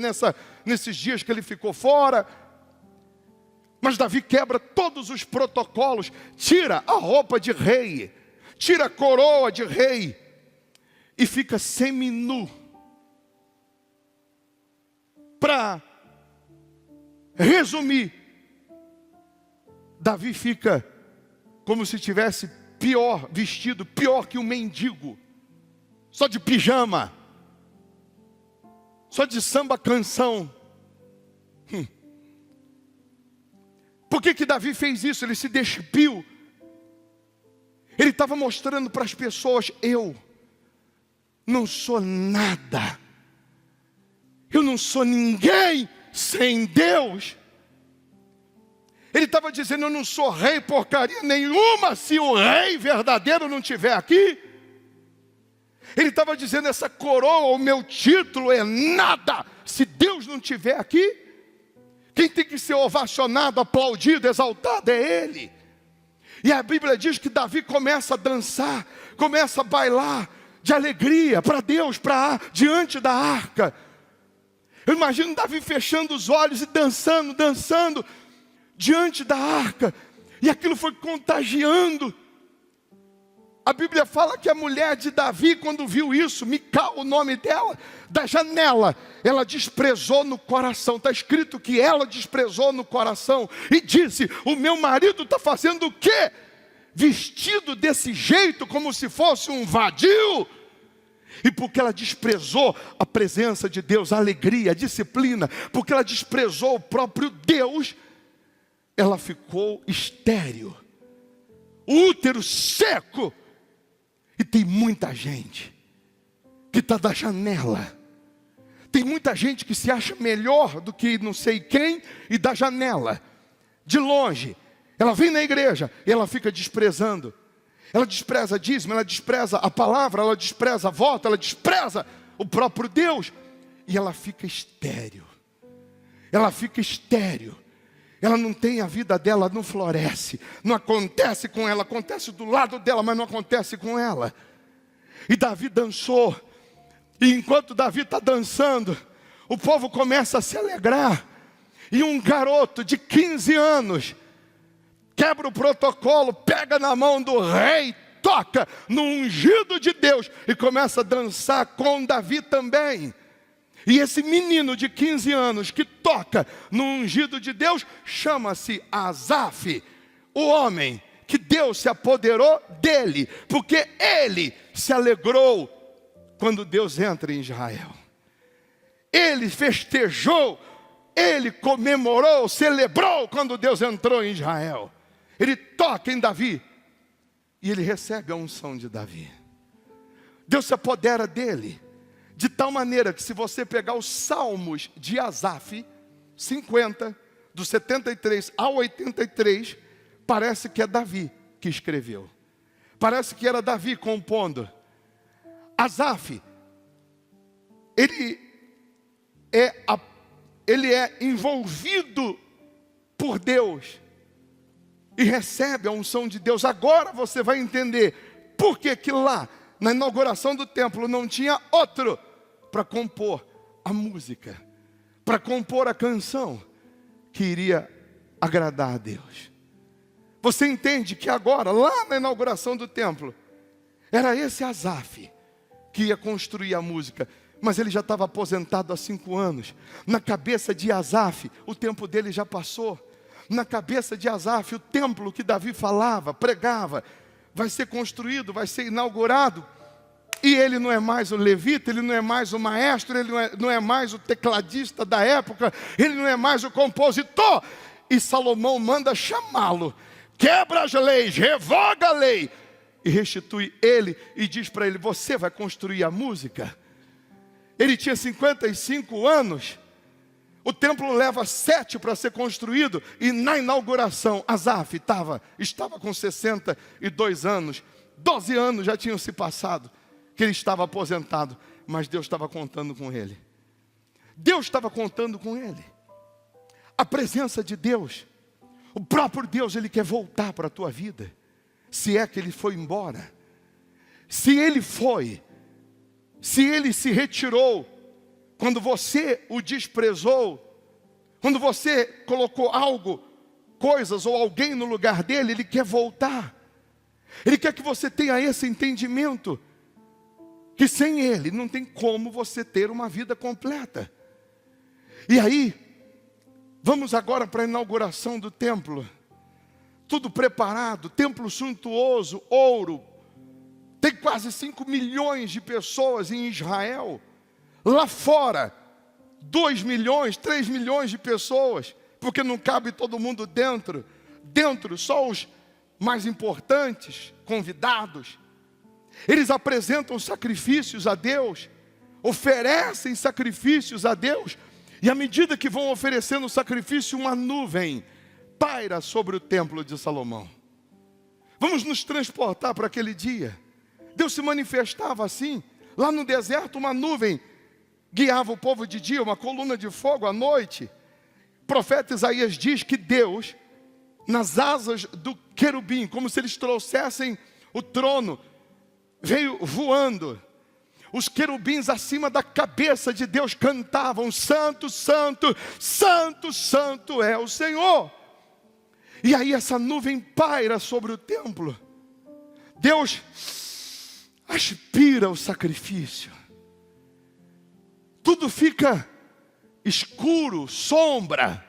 Speaker 1: nesses dias que ele ficou fora. Mas Davi quebra todos os protocolos, tira a roupa de rei, tira a coroa de rei e fica seminu. Para resumir, Davi fica como se tivesse pior vestido, pior que um mendigo, só de pijama, só de samba canção. Por que Davi fez isso? Ele se despiu. Ele estava mostrando para as pessoas: eu não sou nada, eu não sou ninguém sem Deus. Ele estava dizendo: eu não sou rei porcaria nenhuma se o rei verdadeiro não estiver aqui. Ele estava dizendo: essa coroa, o meu título é nada se Deus não estiver aqui. Quem tem que ser ovacionado, aplaudido, exaltado é Ele. E a Bíblia diz que Davi começa a dançar, começa a bailar de alegria para Deus, diante da arca. Eu imagino Davi fechando os olhos e dançando diante da arca. E aquilo foi contagiando A Bíblia fala que a mulher de Davi, quando viu isso, Mical, o nome dela, da janela, ela desprezou no coração. Está escrito que ela desprezou no coração e disse: o meu marido está fazendo o quê? Vestido desse jeito, como se fosse um vadio. E porque ela desprezou a presença de Deus, a alegria, a disciplina, porque ela desprezou o próprio Deus, ela ficou estéril, útero seco. E tem muita gente que está da janela. Tem muita gente que se acha melhor do que não sei quem e da janela, de longe. Ela vem na igreja e ela fica desprezando. Ela despreza dízimo, ela despreza a palavra, ela despreza a voto, ela despreza o próprio Deus. E ela fica estéril. Ela fica estéril. Ela não tem a vida dela, não floresce. Não acontece com ela, acontece do lado dela, mas não acontece com ela. E Davi dançou. E enquanto Davi está dançando, o povo começa a se alegrar. E um garoto de 15 anos quebra o protocolo, pega na mão do rei, toca no ungido de Deus e começa a dançar com Davi também. E esse menino de 15 anos que toca no ungido de Deus chama-se Asaf, o homem que Deus se apoderou dele, porque ele se alegrou quando Deus entra em Israel. Ele festejou, ele comemorou, celebrou quando Deus entrou em Israel. Ele toca em Davi e ele recebe a unção de Davi. Deus se apodera dele. De tal maneira que se você pegar os salmos de Asaf, 50, do 73 ao 83, parece que é Davi que escreveu. Parece que era Davi compondo. Asaf, ele é envolvido por Deus e recebe a unção de Deus. Agora você vai entender por que lá na inauguração do templo não tinha outro para compor a música, para compor a canção que iria agradar a Deus. Você entende que agora, lá na inauguração do templo, era esse Asaf que ia construir a música, mas ele já estava aposentado há 5 anos. Na cabeça de Asaf, o tempo dele já passou. Na cabeça de Asaf, o templo que Davi falava, pregava, vai ser construído, vai ser inaugurado. E ele não é mais o levita, ele não é mais o maestro, ele não é mais o tecladista da época, ele não é mais o compositor. E Salomão manda chamá-lo, quebra as leis, revoga a lei, e restitui ele, e diz para ele: você vai construir a música. Ele tinha 55 anos, o templo leva 7 para ser construído, e na inauguração, Asaf estava com 62 anos, 12 anos já tinham se passado, que ele estava aposentado, mas Deus estava contando com ele. Deus estava contando com ele. A presença de Deus, o próprio Deus, Ele quer voltar para a tua vida. Se é que Ele foi embora. Se Ele foi, se Ele se retirou, quando você o desprezou, quando você colocou algo, coisas ou alguém no lugar dele, Ele quer voltar. Ele quer que você tenha esse entendimento, que sem Ele não tem como você ter uma vida completa. E aí, vamos agora para a inauguração do templo. Tudo preparado, templo suntuoso, ouro. Tem quase 5 milhões de pessoas em Israel. Lá fora, 2 milhões, 3 milhões de pessoas, porque não cabe todo mundo dentro. Dentro, só os mais importantes, convidados. Eles apresentam sacrifícios a Deus, oferecem sacrifícios a Deus, e à medida que vão oferecendo sacrifício, uma nuvem paira sobre o templo de Salomão. Vamos nos transportar para aquele dia. Deus se manifestava assim, lá no deserto, uma nuvem guiava o povo de dia, uma coluna de fogo à noite. O profeta Isaías diz que Deus, nas asas do querubim, como se eles trouxessem o trono, veio voando. Os querubins acima da cabeça de Deus cantavam: Santo, Santo, Santo, Santo é o Senhor. E aí essa nuvem paira sobre o templo.
Speaker 2: Deus aspira o sacrifício. Tudo fica escuro, sombra.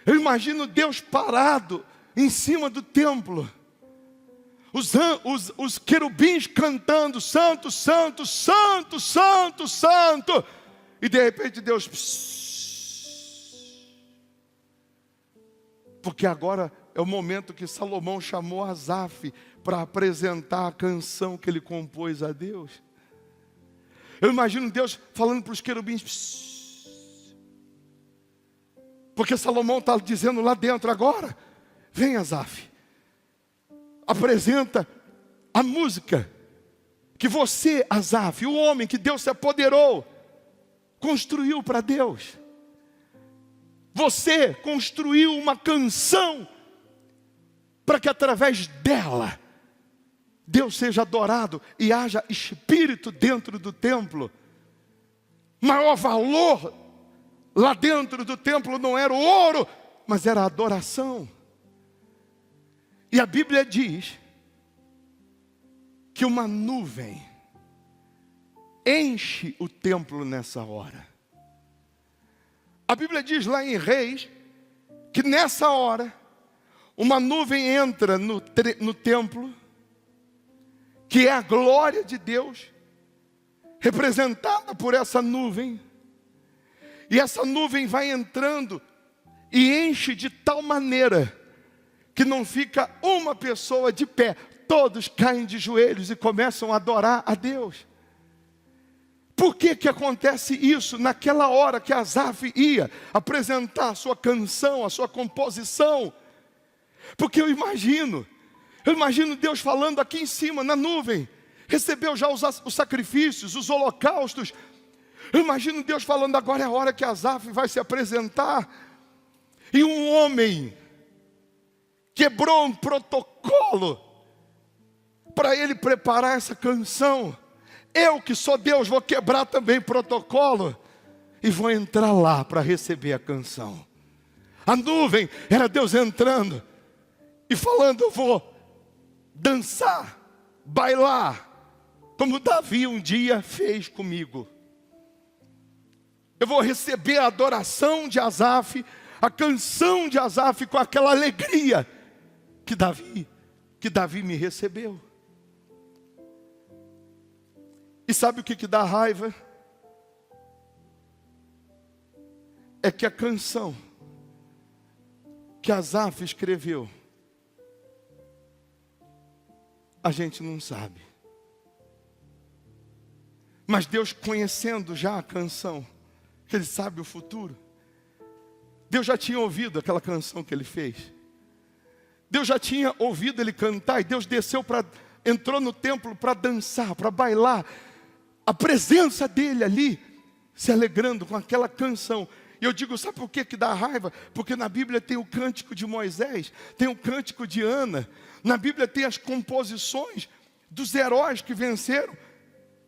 Speaker 2: Eu imagino Deus parado em cima do templo. Os querubins cantando, santo, santo, santo, santo, santo. E de repente Deus... Porque agora é o momento que Salomão chamou Asaf para apresentar a canção que ele compôs a Deus. Eu imagino Deus falando para os querubins. Porque Salomão está dizendo lá dentro agora. Vem, Asaf. Apresenta a música que você, Asaf, o homem que Deus se apoderou, construiu para Deus. Você construiu uma canção para que através dela Deus seja adorado e haja espírito dentro do templo. Maior valor lá dentro do templo não era o ouro, mas era a adoração. E a Bíblia diz que uma nuvem enche o templo nessa hora. A Bíblia diz lá em Reis que nessa hora uma nuvem entra no templo, que é a glória de Deus, representada por essa nuvem. E essa nuvem vai entrando e enche de tal maneira que não fica uma pessoa de pé. Todos caem de joelhos e começam a adorar a Deus. Por que que acontece isso naquela hora que Asaf ia apresentar a sua canção, a sua composição? Porque eu imagino Deus falando aqui em cima, na nuvem. Recebeu já os sacrifícios, os holocaustos. Eu imagino Deus falando, agora é a hora que Asaf vai se apresentar. E um homem quebrou um protocolo para ele preparar essa canção. Eu que sou Deus vou quebrar também protocolo e vou entrar lá para receber a canção. A nuvem era Deus entrando e falando, eu vou dançar, bailar, como Davi um dia fez comigo. Eu vou receber a adoração de Asaf, a canção de Asaf com aquela alegria que Davi me recebeu. E sabe o que dá raiva? É que a canção que Asaf escreveu, a gente não sabe. Mas Deus, conhecendo já a canção, que Ele sabe o futuro, Deus já tinha ouvido aquela canção que Ele fez. Deus já tinha ouvido Ele cantar, e Deus entrou no templo para dançar, para bailar. A presença dele ali, se alegrando com aquela canção. E eu digo, sabe por que dá raiva? Porque na Bíblia tem o cântico de Moisés, tem o cântico de Ana. Na Bíblia tem as composições dos heróis que venceram.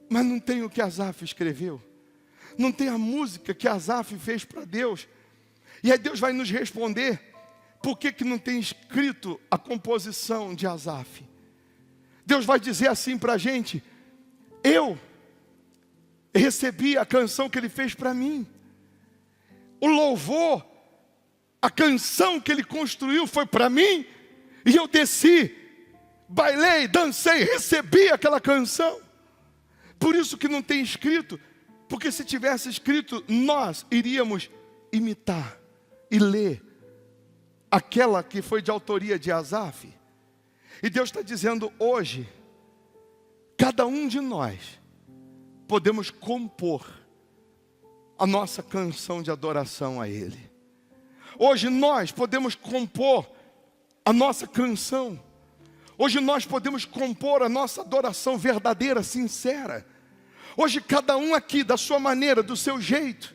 Speaker 2: Mas não tem o que Asaf escreveu. Não tem a música que Asaf fez para Deus. E aí Deus vai nos responder, por que não tem escrito a composição de Asaf? Deus vai dizer assim para a gente, eu recebi a canção que Ele fez para mim. O louvor, a canção que Ele construiu foi para mim. E eu desci, bailei, dancei, recebi aquela canção. Por isso que não tem escrito. Porque se tivesse escrito, nós iríamos imitar e ler aquela que foi de autoria de Asaf. E Deus está dizendo hoje, cada um de nós podemos compor a nossa canção de adoração a Ele. Hoje nós podemos compor a nossa canção. Hoje nós podemos compor a nossa adoração verdadeira, sincera. Hoje cada um aqui, da sua maneira, do seu jeito,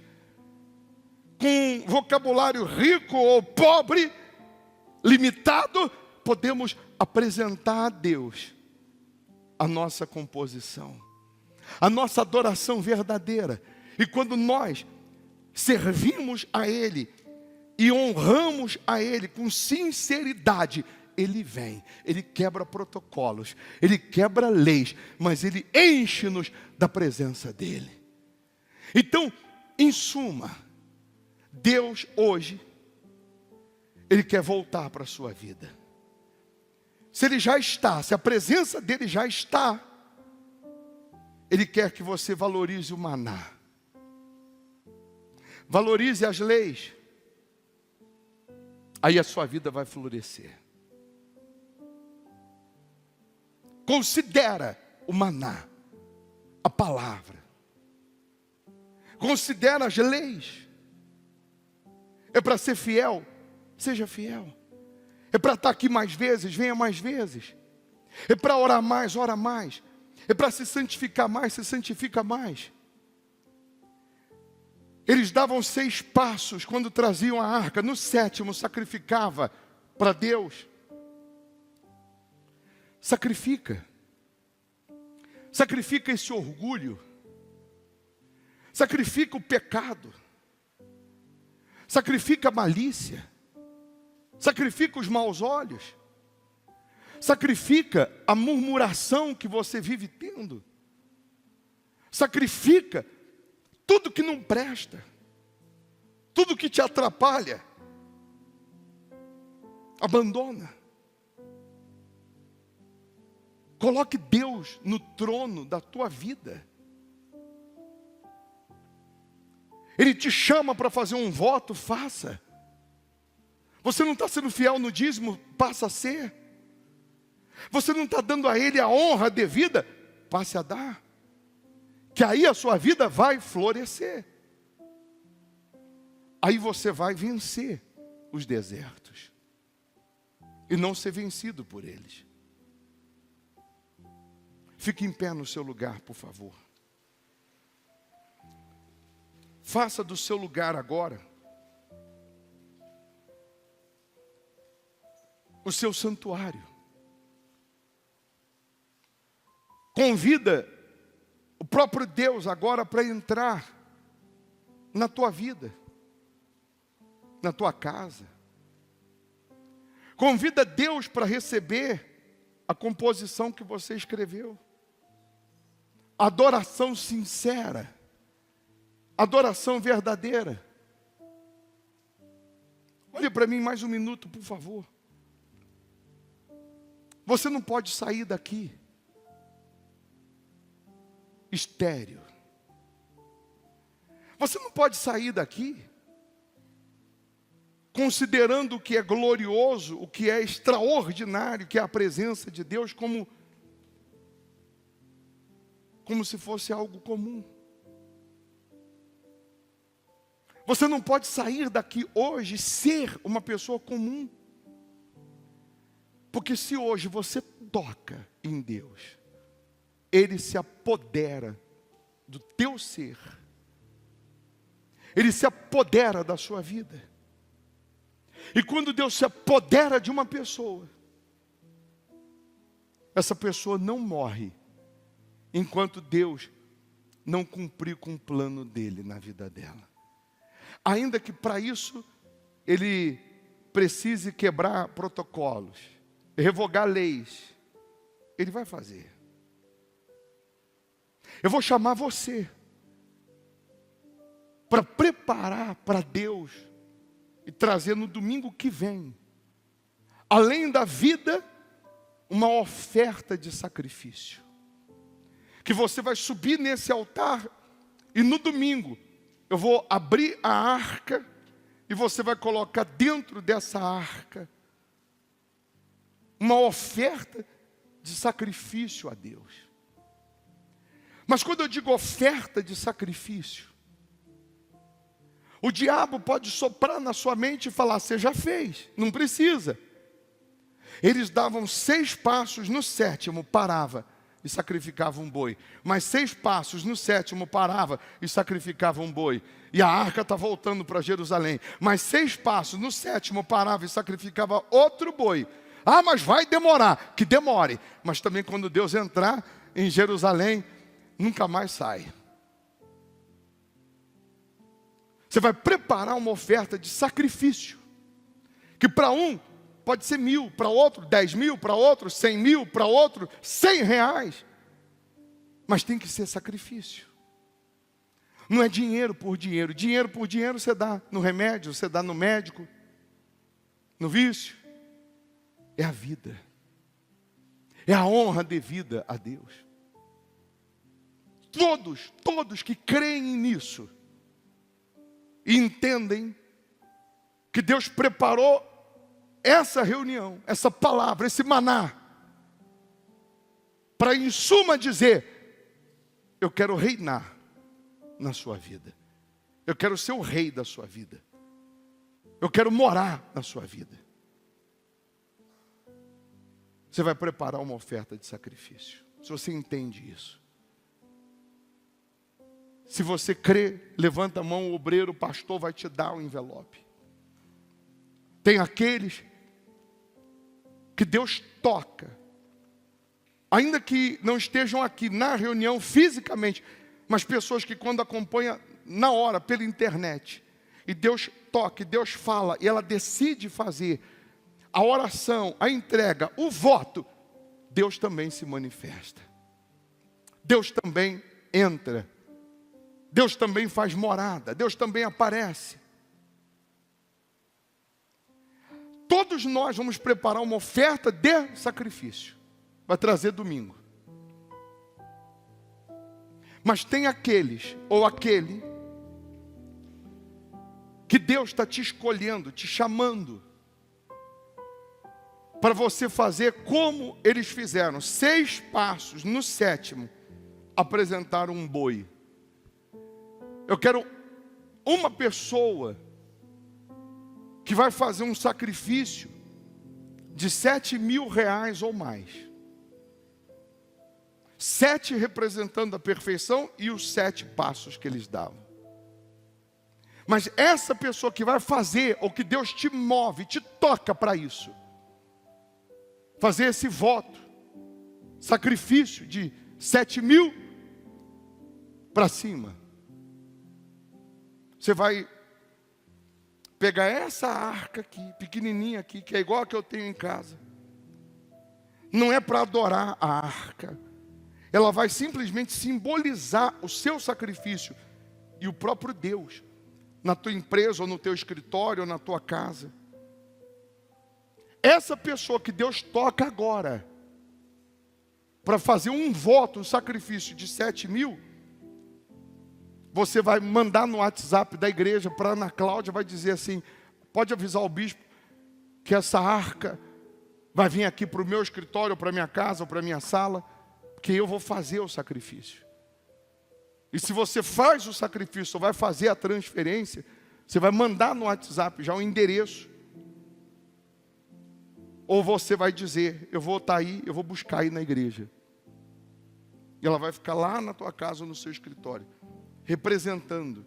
Speaker 2: com vocabulário rico ou pobre, limitado, podemos apresentar a Deus a nossa composição, a nossa adoração verdadeira. E quando nós servimos a Ele e honramos a Ele com sinceridade Ele vem, Ele quebra protocolos, Ele quebra leis, mas Ele enche-nos da presença dEle. Então, em suma, Deus hoje, Ele quer voltar para a sua vida. Se Ele já está, se a presença dEle já está, Ele quer que você valorize o maná. Valorize as leis. Aí a sua vida vai florescer. Considera o maná, a palavra. Considera as leis. É para ser fiel, seja fiel. É para estar aqui mais vezes, venha mais vezes. É para orar mais, ora mais. É para se santificar mais, se santifica mais. Eles davam 6 passos quando traziam a arca. No 7º sacrificava para Deus. Sacrifica. Sacrifica esse orgulho. Sacrifica o pecado. Sacrifica a malícia. Sacrifica os maus olhos. Sacrifica a murmuração que você vive tendo. Sacrifica tudo que não presta, tudo que te atrapalha. Abandona. Coloque Deus no trono da tua vida. Ele te chama para fazer um voto, faça. Você não está sendo fiel no dízimo, passa a ser. Você não está dando a Ele a honra devida, passe a dar. Que aí a sua vida vai florescer. Aí você vai vencer os desertos. E não ser vencido por eles. Fique em pé no seu lugar, por favor. Faça do seu lugar agora o seu santuário. Convida o próprio Deus agora para entrar na tua vida, na tua casa. Convida Deus para receber a composição que você escreveu. Adoração sincera, adoração verdadeira. Olhe para mim mais um minuto, por favor. Você não pode sair daqui estéril. Você não pode sair daqui considerando o que é glorioso, o que é extraordinário, que é a presença de Deus, como se fosse algo comum. Você não pode sair daqui hoje e ser uma pessoa comum. Porque se hoje você toca em Deus, Ele se apodera do teu ser. Ele se apodera da sua vida. E quando Deus se apodera de uma pessoa, essa pessoa não morre enquanto Deus não cumprir com o plano dele na vida dela. Ainda que para isso Ele precise quebrar protocolos, revogar leis, Ele vai fazer. Eu vou chamar você para preparar para Deus e trazer no domingo que vem, além da vida, uma oferta de sacrifício. Que você vai subir nesse altar e no domingo eu vou abrir a arca e você vai colocar dentro dessa arca uma oferta de sacrifício a Deus. Mas quando eu digo oferta de sacrifício, o diabo pode soprar na sua mente e falar: você já fez, não precisa. Eles davam 6 passos, no 7º parava e sacrificava um boi. Mais 6 passos, no 7º parava e sacrificava um boi. E a arca está voltando para Jerusalém. Mais 6 passos, no 7º parava e sacrificava outro boi. Ah, mas vai demorar. Que demore. Mas também quando Deus entrar em Jerusalém, nunca mais sai. Você vai preparar uma oferta de sacrifício, que para um pode ser 1.000, para outro 10.000, para outro 100.000, para outro R$100. Mas tem que ser sacrifício. Não é dinheiro por dinheiro. Dinheiro por dinheiro você dá no remédio, você dá no médico, no vício. É a vida. É a honra devida a Deus. Todos que creem nisso e entendem que Deus preparou essa reunião, essa palavra, esse maná, para em suma dizer: eu quero reinar na sua vida. Eu quero ser o rei da sua vida. Eu quero morar na sua vida. Você vai preparar uma oferta de sacrifício. Se você entende isso. Se você crê, levanta a mão, o obreiro, o pastor vai te dar o envelope. Tem aqueles que Deus toca, ainda que não estejam aqui na reunião fisicamente, mas pessoas que quando acompanham na hora, pela internet, e Deus toca, e Deus fala, e ela decide fazer a oração, a entrega, o voto, Deus também se manifesta. Deus também entra. Deus também faz morada. Deus também aparece. Todos nós vamos preparar uma oferta de sacrifício. Vai trazer domingo. Mas tem aqueles, ou aquele, que Deus está te escolhendo, te chamando, para você fazer como eles fizeram. 6 passos, no 7º, apresentaram um boi. Eu quero uma pessoa que vai fazer um sacrifício de R$7.000 ou mais. 7 representando a perfeição e os 7 passos que eles davam. Mas essa pessoa que vai fazer, ou que Deus te move, te toca para isso, fazer esse voto, sacrifício de 7.000 para cima, você vai pegar essa arca aqui, pequenininha aqui, que é igual a que eu tenho em casa. Não é para adorar a arca. Ela vai simplesmente simbolizar o seu sacrifício e o próprio Deus, na tua empresa, ou no teu escritório, ou na tua casa. Essa pessoa que Deus toca agora, para fazer um voto, um sacrifício de 7.000, você vai mandar no WhatsApp da igreja para Ana Cláudia, vai dizer assim: pode avisar o bispo que essa arca vai vir aqui para o meu escritório, para a minha casa, ou para a minha sala, porque eu vou fazer o sacrifício. E se você faz o sacrifício, ou vai fazer a transferência, você vai mandar no WhatsApp já o endereço. Ou você vai dizer: eu vou estar aí, eu vou buscar aí na igreja. E ela vai ficar lá na tua casa ou no seu escritório, representando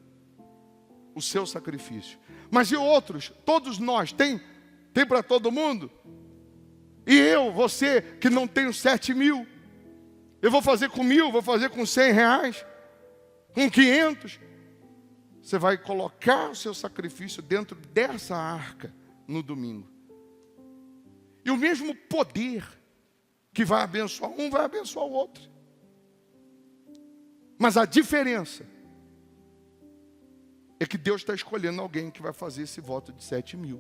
Speaker 2: o seu sacrifício. Mas e outros? Todos nós, tem para todo mundo? E eu, você, que não tenho 7.000, eu vou fazer com 1.000, vou fazer com R$100, com 500. Você vai colocar o seu sacrifício dentro dessa arca no domingo. E o mesmo poder que vai abençoar um, vai abençoar o outro. Mas a diferença é que Deus está escolhendo alguém que vai fazer esse voto de 7.000.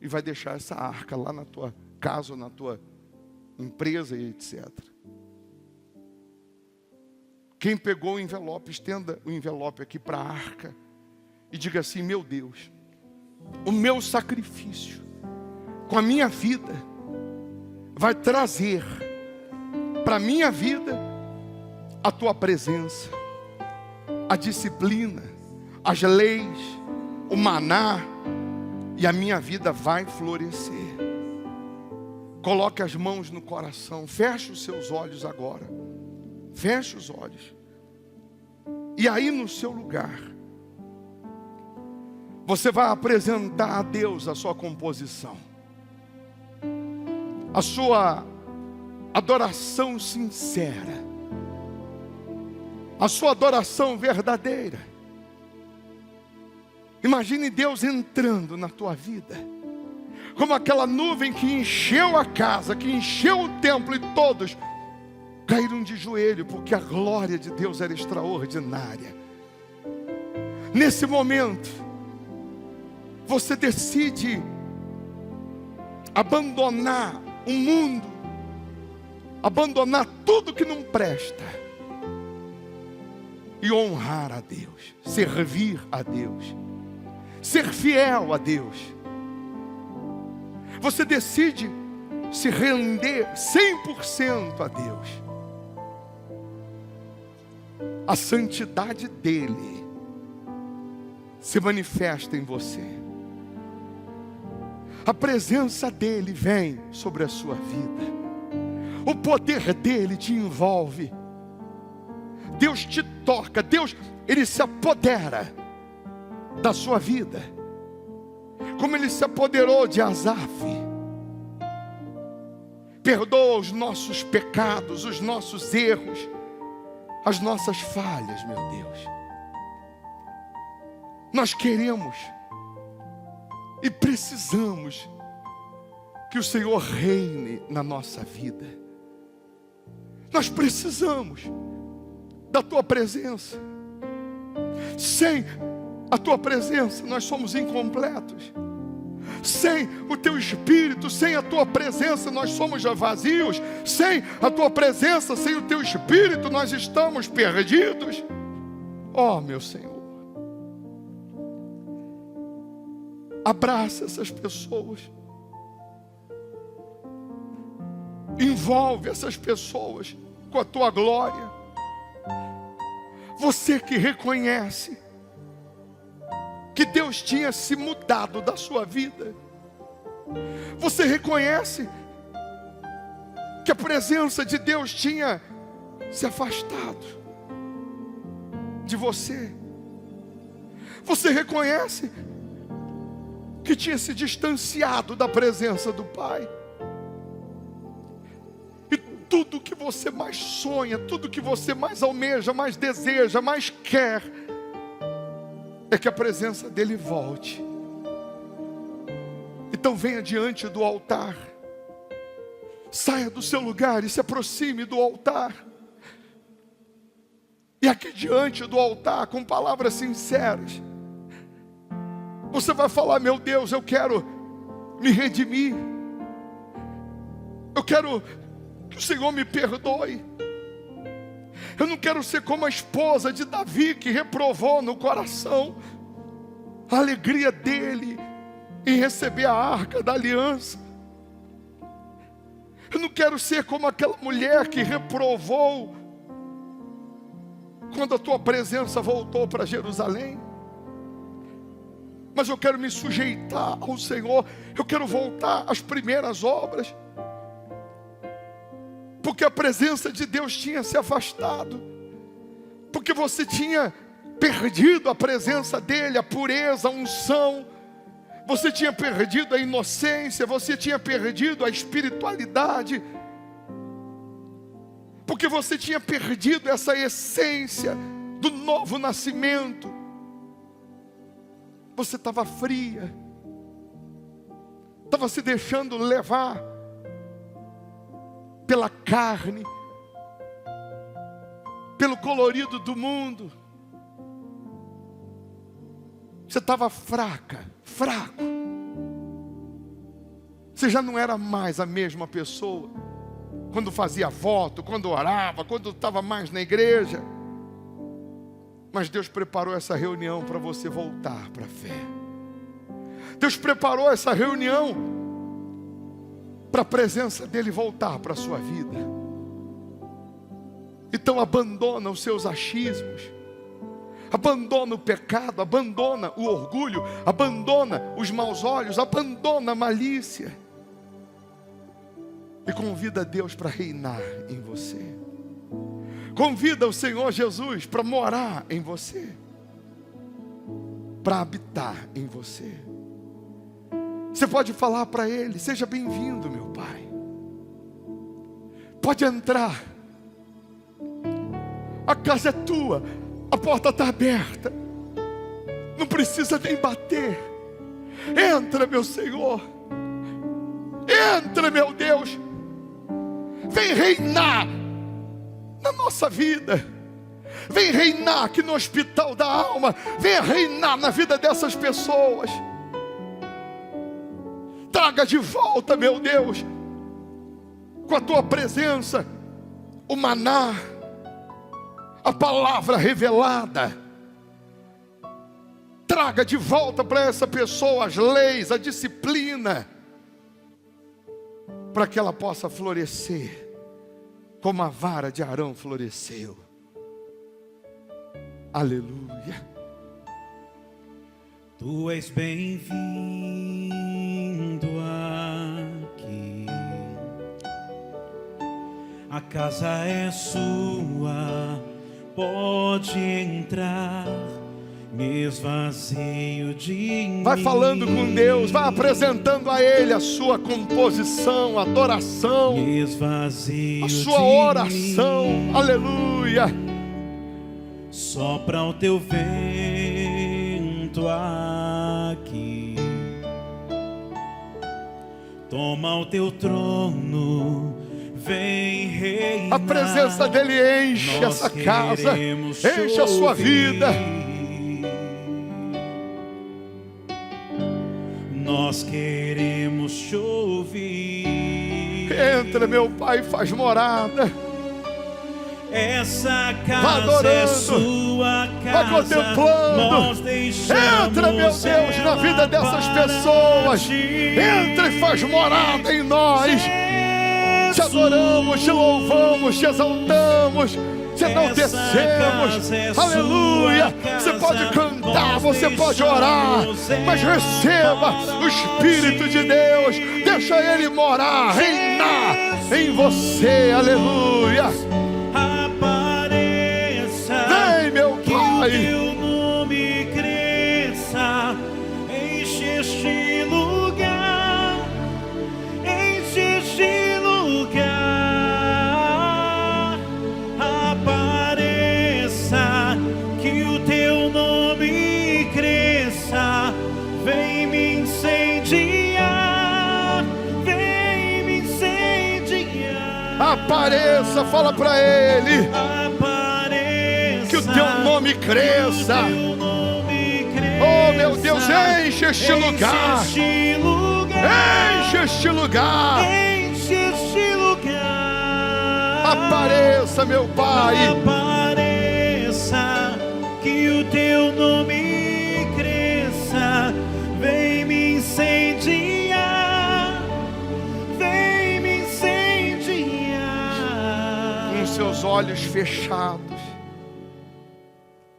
Speaker 2: E vai deixar essa arca lá na tua casa, ou na tua empresa e etc. Quem pegou o envelope, estenda o envelope aqui para a arca. E diga assim: meu Deus, o meu sacrifício com a minha vida vai trazer para a minha vida a tua presença, a disciplina, as leis, o maná, e a minha vida vai florescer. Coloque as mãos no coração, feche os seus olhos agora, feche os olhos, e aí no seu lugar, você vai apresentar a Deus a sua composição, a sua adoração sincera, a sua adoração verdadeira. Imagine Deus entrando na tua vida, como aquela nuvem que encheu a casa, que encheu o templo, e todos caíram de joelho, porque a glória de Deus era extraordinária. Nesse momento, você decide abandonar o mundo, abandonar tudo que não presta e honrar a Deus, servir a Deus, ser fiel a Deus. Você decide se render 100% a Deus. A santidade dele se manifesta em você. A presença dele vem sobre a sua vida. O poder dele te envolve. Deus te toca. Deus, ele se apodera da sua vida, como ele se apoderou de Asaf. Perdoa os nossos pecados, os nossos erros, as nossas falhas, meu Deus. Nós queremos e precisamos que o Senhor reine na nossa vida. Nós precisamos da tua presença. Sem a tua presença nós somos incompletos. Sem o teu Espírito, sem a tua presença nós somos já vazios. Sem a tua presença, sem o teu Espírito nós estamos perdidos. Oh, meu Senhor, abraça essas pessoas, envolve essas pessoas com a tua glória. Você que reconhece que Deus tinha se mudado da sua vida, você reconhece que a presença de Deus tinha se afastado de você, você reconhece que tinha se distanciado da presença do Pai, e tudo que você mais sonha, tudo que você mais almeja, mais deseja, mais quer, é que a presença dele volte. Então venha diante do altar, saia do seu lugar e se aproxime do altar, e aqui diante do altar, com palavras sinceras, você vai falar: meu Deus, eu quero me redimir, eu quero que o Senhor me perdoe. Eu não quero ser como a esposa de Davi, que reprovou no coração a alegria dele em receber a arca da aliança. Eu não quero ser como aquela mulher que reprovou quando a tua presença voltou para Jerusalém. Mas eu quero me sujeitar ao Senhor. Eu quero voltar às primeiras obras, porque a presença de Deus tinha se afastado, porque você tinha perdido a presença dele, a pureza, a unção. Você tinha perdido a inocência, você tinha perdido a espiritualidade, porque você tinha perdido essa essência do novo nascimento. Você estava fria, estava se deixando levar pela carne, pelo colorido do mundo. Você estava fraco. Você já não era mais a mesma pessoa quando fazia voto, quando orava, quando estava mais na igreja. Mas Deus preparou essa reunião para você voltar para a fé. Deus preparou essa reunião para a presença dele voltar para a sua vida. Então abandona os seus achismos, abandona o pecado, abandona o orgulho, abandona os maus olhos, abandona a malícia, e convida Deus para reinar em você. Convida o Senhor Jesus para morar em você, para habitar em você. Você pode falar para Ele: seja bem-vindo, meu Pai. Pode entrar. A casa é tua, a porta está aberta. Não precisa nem bater. Entra, meu Senhor. Entra, meu Deus. Vem reinar na nossa vida. Vem reinar aqui no hospital da alma. Vem reinar na vida dessas pessoas. Traga de volta, meu Deus, com a tua presença, o maná, a palavra revelada. Traga de volta para essa pessoa as leis, a disciplina, para que ela possa florescer como a vara de Arão floresceu. Aleluia.
Speaker 3: Tu és bem-vindo aqui. A casa é sua, pode entrar. Me esvazio de mim.
Speaker 2: Vai falando com Deus, vai apresentando a Ele a sua composição, adoração,
Speaker 3: Me esvazio
Speaker 2: a sua
Speaker 3: de
Speaker 2: oração.
Speaker 3: mim.
Speaker 2: Aleluia.
Speaker 3: Sopra o teu vento aqui. Toma o teu trono, vem reinar.
Speaker 2: A presença dEle enche
Speaker 3: Nós
Speaker 2: essa casa,
Speaker 3: queremos
Speaker 2: enche a sua
Speaker 3: ouvir.
Speaker 2: vida.
Speaker 3: Nós queremos te ouvir.
Speaker 2: Entra, meu Pai, faz morada.
Speaker 3: Essa
Speaker 2: Vai
Speaker 3: casa
Speaker 2: adorando,
Speaker 3: é sua casa.
Speaker 2: vai contemplando.
Speaker 3: Nós deixamos
Speaker 2: Entra, meu Deus, na vida dessas pessoas. Entra e faz morada em nós. Te adoramos, te louvamos, te exaltamos, te enaltecemos. Aleluia. Você pode cantar, você pode orar, mas receba o Espírito de Deus. Deixa Ele morar, reinar em você. Aleluia. Vem, meu Pai.
Speaker 3: Teu nome cresça, enche este lugar, enche este lugar. Apareça, que o teu nome cresça, vem me incendiar, vem me incendiar.
Speaker 2: Apareça, fala para Ele. Que o teu nome cresça. Oh, meu Deus, enche este lugar. Enche este lugar.
Speaker 3: Enche este lugar.
Speaker 2: Apareça, meu Pai.
Speaker 3: Apareça, que o teu nome cresça, vem me incendiar, vem me incendiar.
Speaker 2: Com seus olhos fechados,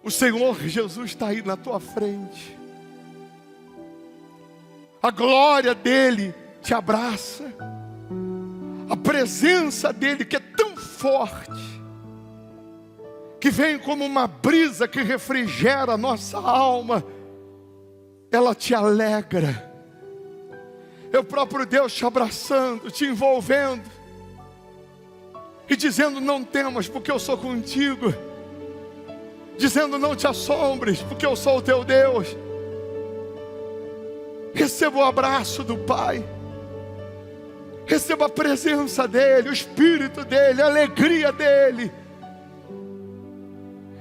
Speaker 2: o Senhor Jesus está aí na tua frente. A glória dEle te abraça. A presença dEle, que é tão forte, que vem como uma brisa que refrigera a nossa alma, ela te alegra. É o próprio Deus te abraçando, te envolvendo e dizendo: não temas, porque eu sou contigo. Dizendo: não te assombres, porque eu sou o teu Deus. Receba o abraço do Pai. Receba a presença dEle, o Espírito dEle, a alegria dEle.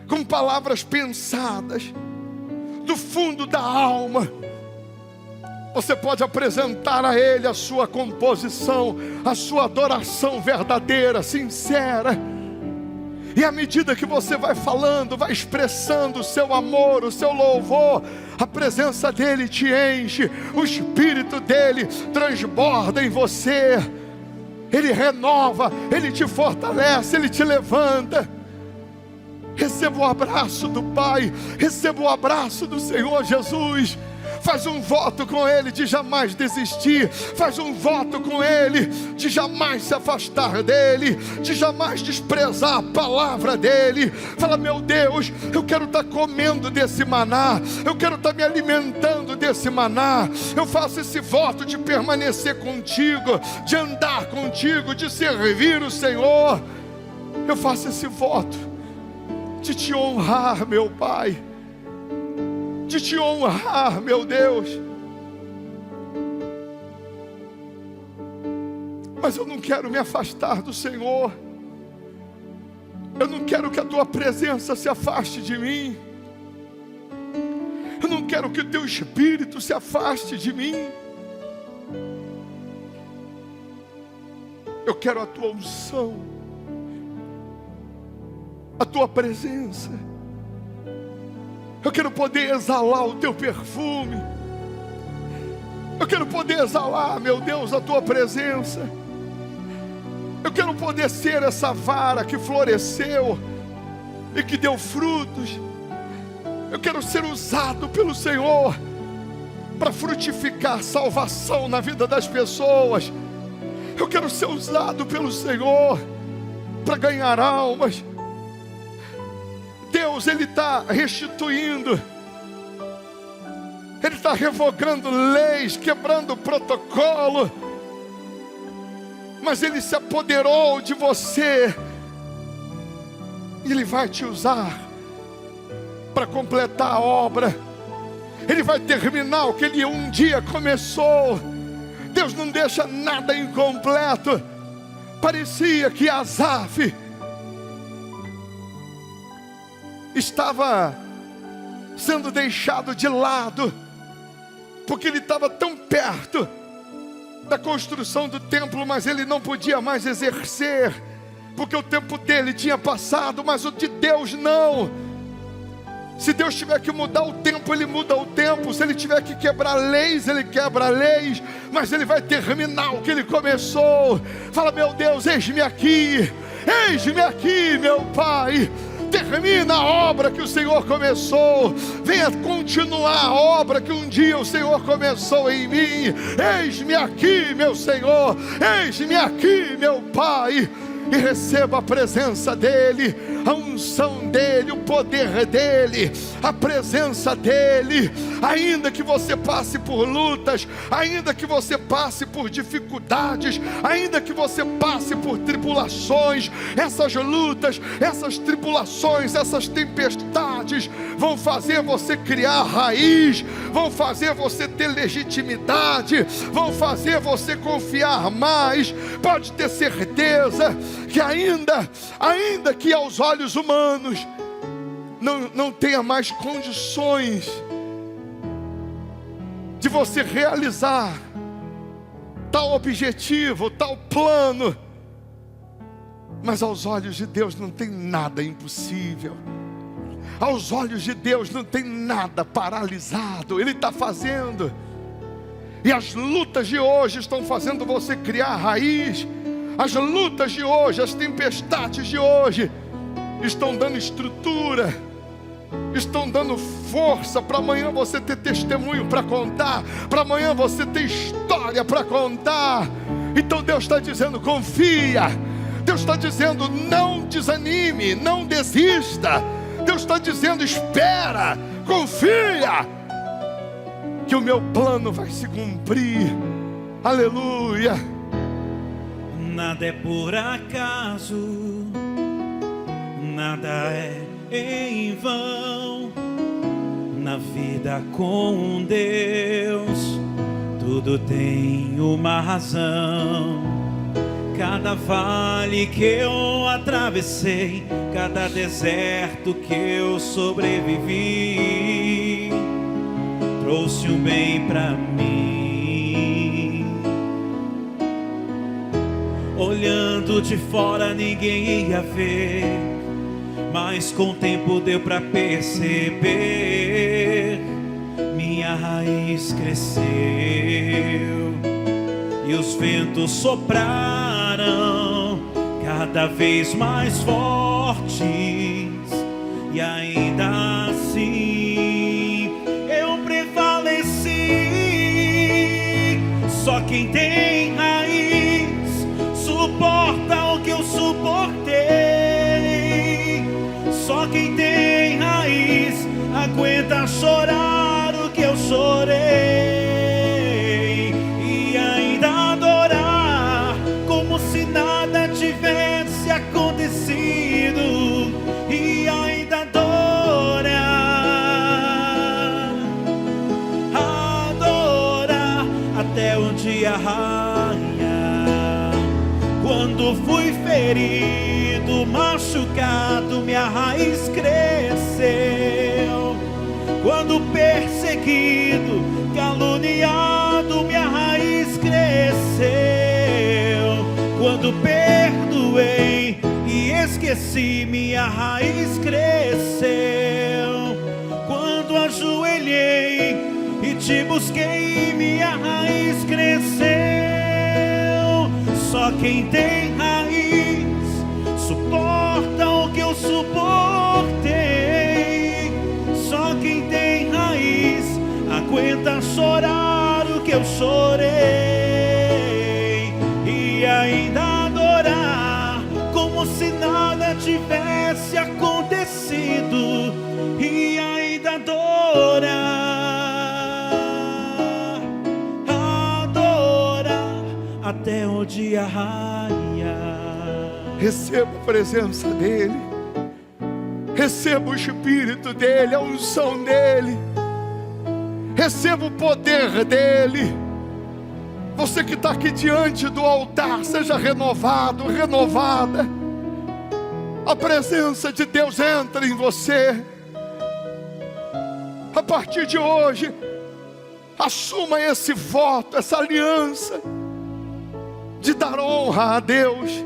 Speaker 2: Com palavras pensadas do fundo da alma, você pode apresentar a Ele a sua composição, a sua adoração verdadeira, sincera. E à medida que você vai falando, vai expressando o seu amor, o seu louvor, a presença dEle te enche, o Espírito dEle transborda em você. Ele renova, Ele te fortalece, Ele te levanta. Receba o abraço do Pai, receba o abraço do Senhor Jesus. Faz um voto com Ele de jamais desistir. Faz um voto com Ele de jamais se afastar dEle, de jamais desprezar a palavra dEle. Fala: meu Deus, eu quero estar comendo desse maná, eu quero estar me alimentando desse maná. Eu faço esse voto de permanecer contigo, de andar contigo, de servir o Senhor. Eu faço esse voto de te honrar, meu Pai, de te honrar, meu Deus. Mas eu não quero me afastar do Senhor. Eu não quero que a tua presença se afaste de mim. Eu não quero que o teu Espírito se afaste de mim. Eu quero a tua unção, a tua presença. Eu quero poder exalar o teu perfume. Eu quero poder exalar, meu Deus, a tua presença. Eu quero poder ser essa vara que floresceu e que deu frutos. Eu quero ser usado pelo Senhor para frutificar salvação na vida das pessoas. Eu quero ser usado pelo Senhor para ganhar almas. Deus, Ele está restituindo. Ele está revogando leis, quebrando protocolo. Mas Ele se apoderou de você. E Ele vai te usar para completar a obra. Ele vai terminar o que Ele um dia começou. Deus não deixa nada incompleto. Parecia que Asaf estava sendo deixado de lado, porque ele estava tão perto da construção do templo, mas ele não podia mais exercer, porque o tempo dele tinha passado, mas o de Deus não. Se Deus tiver que mudar o tempo, Ele muda o tempo. Se Ele tiver que quebrar leis, Ele quebra leis. Mas Ele vai terminar o que Ele começou. Fala, meu Deus, eis-me aqui, meu Pai. Termina a obra que o Senhor começou. Venha continuar a obra que um dia o Senhor começou em mim. Eis-me aqui, meu Senhor. Eis-me aqui, meu Pai. E receba a presença dEle, a unção dEle, o poder dEle, a presença dEle. Ainda que você passe por lutas, ainda que você passe por dificuldades, ainda que você passe por tribulações, essas lutas, essas tribulações, essas tempestades vão fazer você criar raiz, vão fazer você ter legitimidade, vão fazer você confiar mais. Pode ter certeza que ainda que aos olhos humanos não tenha mais condições de você realizar tal objetivo, tal plano, mas aos olhos de Deus não tem nada impossível. Aos olhos de Deus não tem nada paralisado. Ele está fazendo. E as lutas de hoje estão fazendo você criar raiz. As lutas de hoje, as tempestades de hoje estão dando estrutura, estão dando força para amanhã você ter testemunho para contar, para amanhã você ter história para contar. Então Deus está dizendo, confia. Deus está dizendo, não desanime, não desista. Deus está dizendo, espera, confia, que o meu plano vai se cumprir. Aleluia.
Speaker 3: Nada é por acaso, nada é em vão. Na vida com Deus, tudo tem uma razão. Cada vale que eu atravessei, cada deserto que eu sobrevivi, trouxe um bem pra mim. Olhando de fora ninguém ia ver, mas com o tempo deu pra perceber. Minha raiz cresceu e os ventos sopraram cada vez mais fortes, e ainda assim eu prevaleci. Só quem tem raiz suporta o que eu suportei. Só quem tem raiz aguenta chorar o que eu chorei, e ainda adorar como se nada tivesse acontecido, e ainda adorar até o dia raiar. Quando fui ferido, machucado, minha raiz cresceu. Quando perseguido, caluniado, minha raiz cresceu. Quando perdoei e esqueci, minha raiz cresceu. Quando ajoelhei e te busquei, minha raiz cresceu. Só quem tem raiz suporta o que eu suportei. Só quem tem raiz aguenta chorar o que eu chorei. E ainda adorar como se nada tivesse acontecido. E ainda adorar até o dia raiar.
Speaker 2: Receba a presença dEle, receba o Espírito dEle, a unção dEle, receba o poder dEle. Você que está aqui diante do altar, seja renovado, renovada. A presença de Deus entra em você. A partir de hoje, assuma esse voto, essa aliança de dar honra a Deus,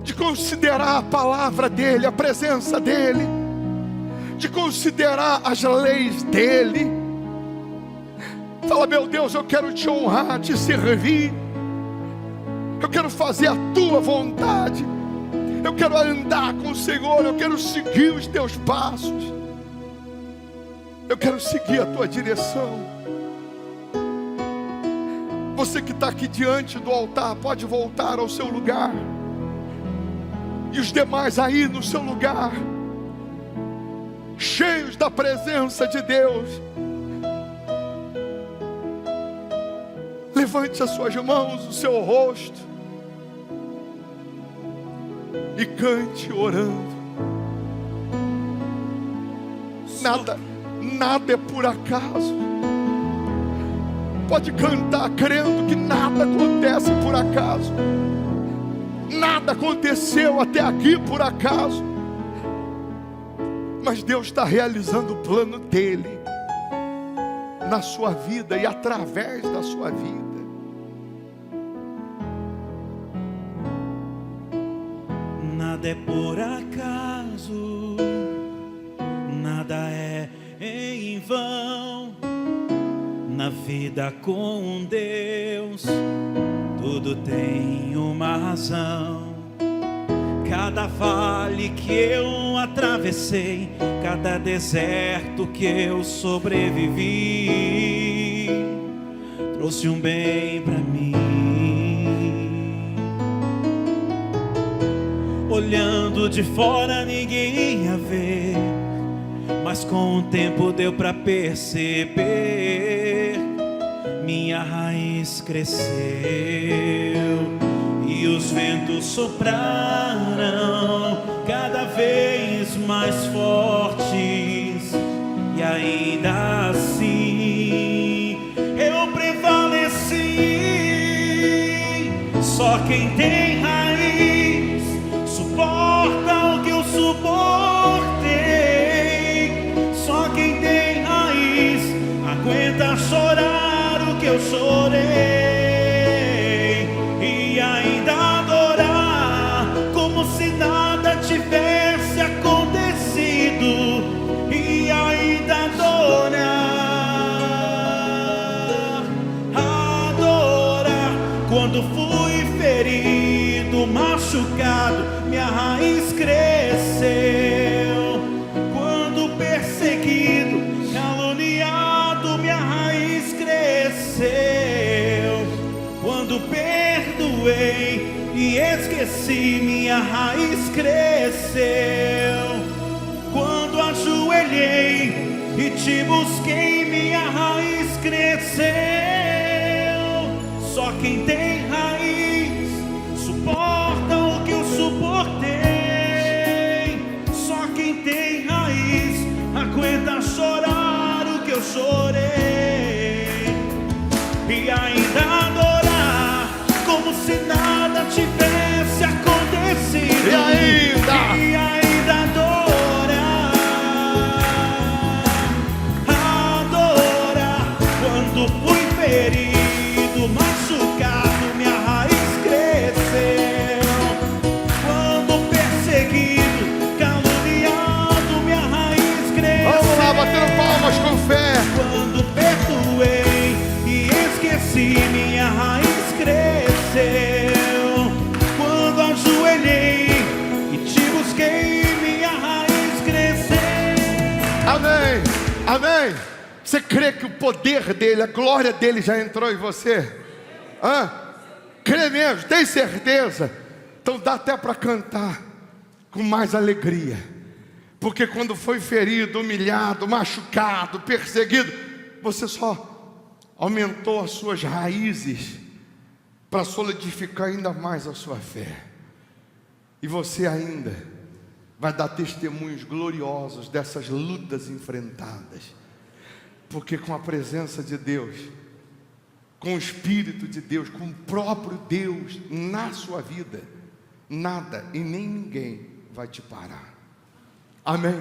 Speaker 2: de considerar a palavra dEle, a presença dEle, de considerar as leis dEle. Fala: meu Deus, eu quero te honrar, te servir, eu quero fazer a tua vontade, eu quero andar com o Senhor, eu quero seguir os teus passos, eu quero seguir a tua direção. Você que está aqui diante do altar, pode voltar ao seu lugar. E os demais aí no seu lugar, cheios da presença de Deus, levante as suas mãos, o seu rosto, e cante orando. Nada é por acaso. Pode cantar crendo que nada acontece por acaso. Nada aconteceu até aqui por acaso. Mas Deus está realizando o plano dEle na sua vida e através da sua vida.
Speaker 3: Nada é por acaso, nada é em vão. Na vida com Deus, tudo tem uma razão. Cada vale que eu atravessei, cada deserto que eu sobrevivi, trouxe um bem pra mim. Olhando de fora ninguém ia ver, mas com o tempo deu pra perceber. Minha raiz cresceu e os ventos sopraram cada vez mais fortes, e ainda assim eu prevaleci. Só quem tem raiz suporta o que eu suportei. Só quem tem raiz aguenta chorar o que eu chorei, e ainda adorar como se nada tivesse acontecido. E ainda adorar. Quando fui ferido, machucado, minha raiz cresceu. Quando perseguido, caluniado, minha raiz cresceu. Quando perdoei e esqueci, minha raiz cresceu. Quando ajoelhei e te busquei, minha raiz cresceu. Só quem tem raiz suporta o que eu suportei. Só quem tem raiz aguenta chorar o que eu chorei, e ainda adorar como se nada tivesse Quando fui ferido, machucado, minha raiz cresceu. Quando perseguido, caluniado, minha raiz cresceu.
Speaker 2: Vamos lá, batendo palmas com fé.
Speaker 3: Quando perdoei e esqueci, minha raiz cresceu. Quando ajoelhei e te busquei, minha raiz cresceu.
Speaker 2: Amém, amém. Você crê que o poder dele, a glória dele já entrou em você? Crê mesmo, tem certeza? Então dá até para cantar com mais alegria. Porque quando foi ferido, humilhado, machucado, perseguido, você só aumentou as suas raízes para solidificar ainda mais a sua fé. E você ainda vai dar testemunhos gloriosos dessas lutas enfrentadas. Porque com a presença de Deus, com o Espírito de Deus, com o próprio Deus na sua vida, nada e nem ninguém vai te parar. Amém?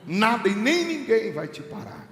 Speaker 2: Nada e nem ninguém vai te parar.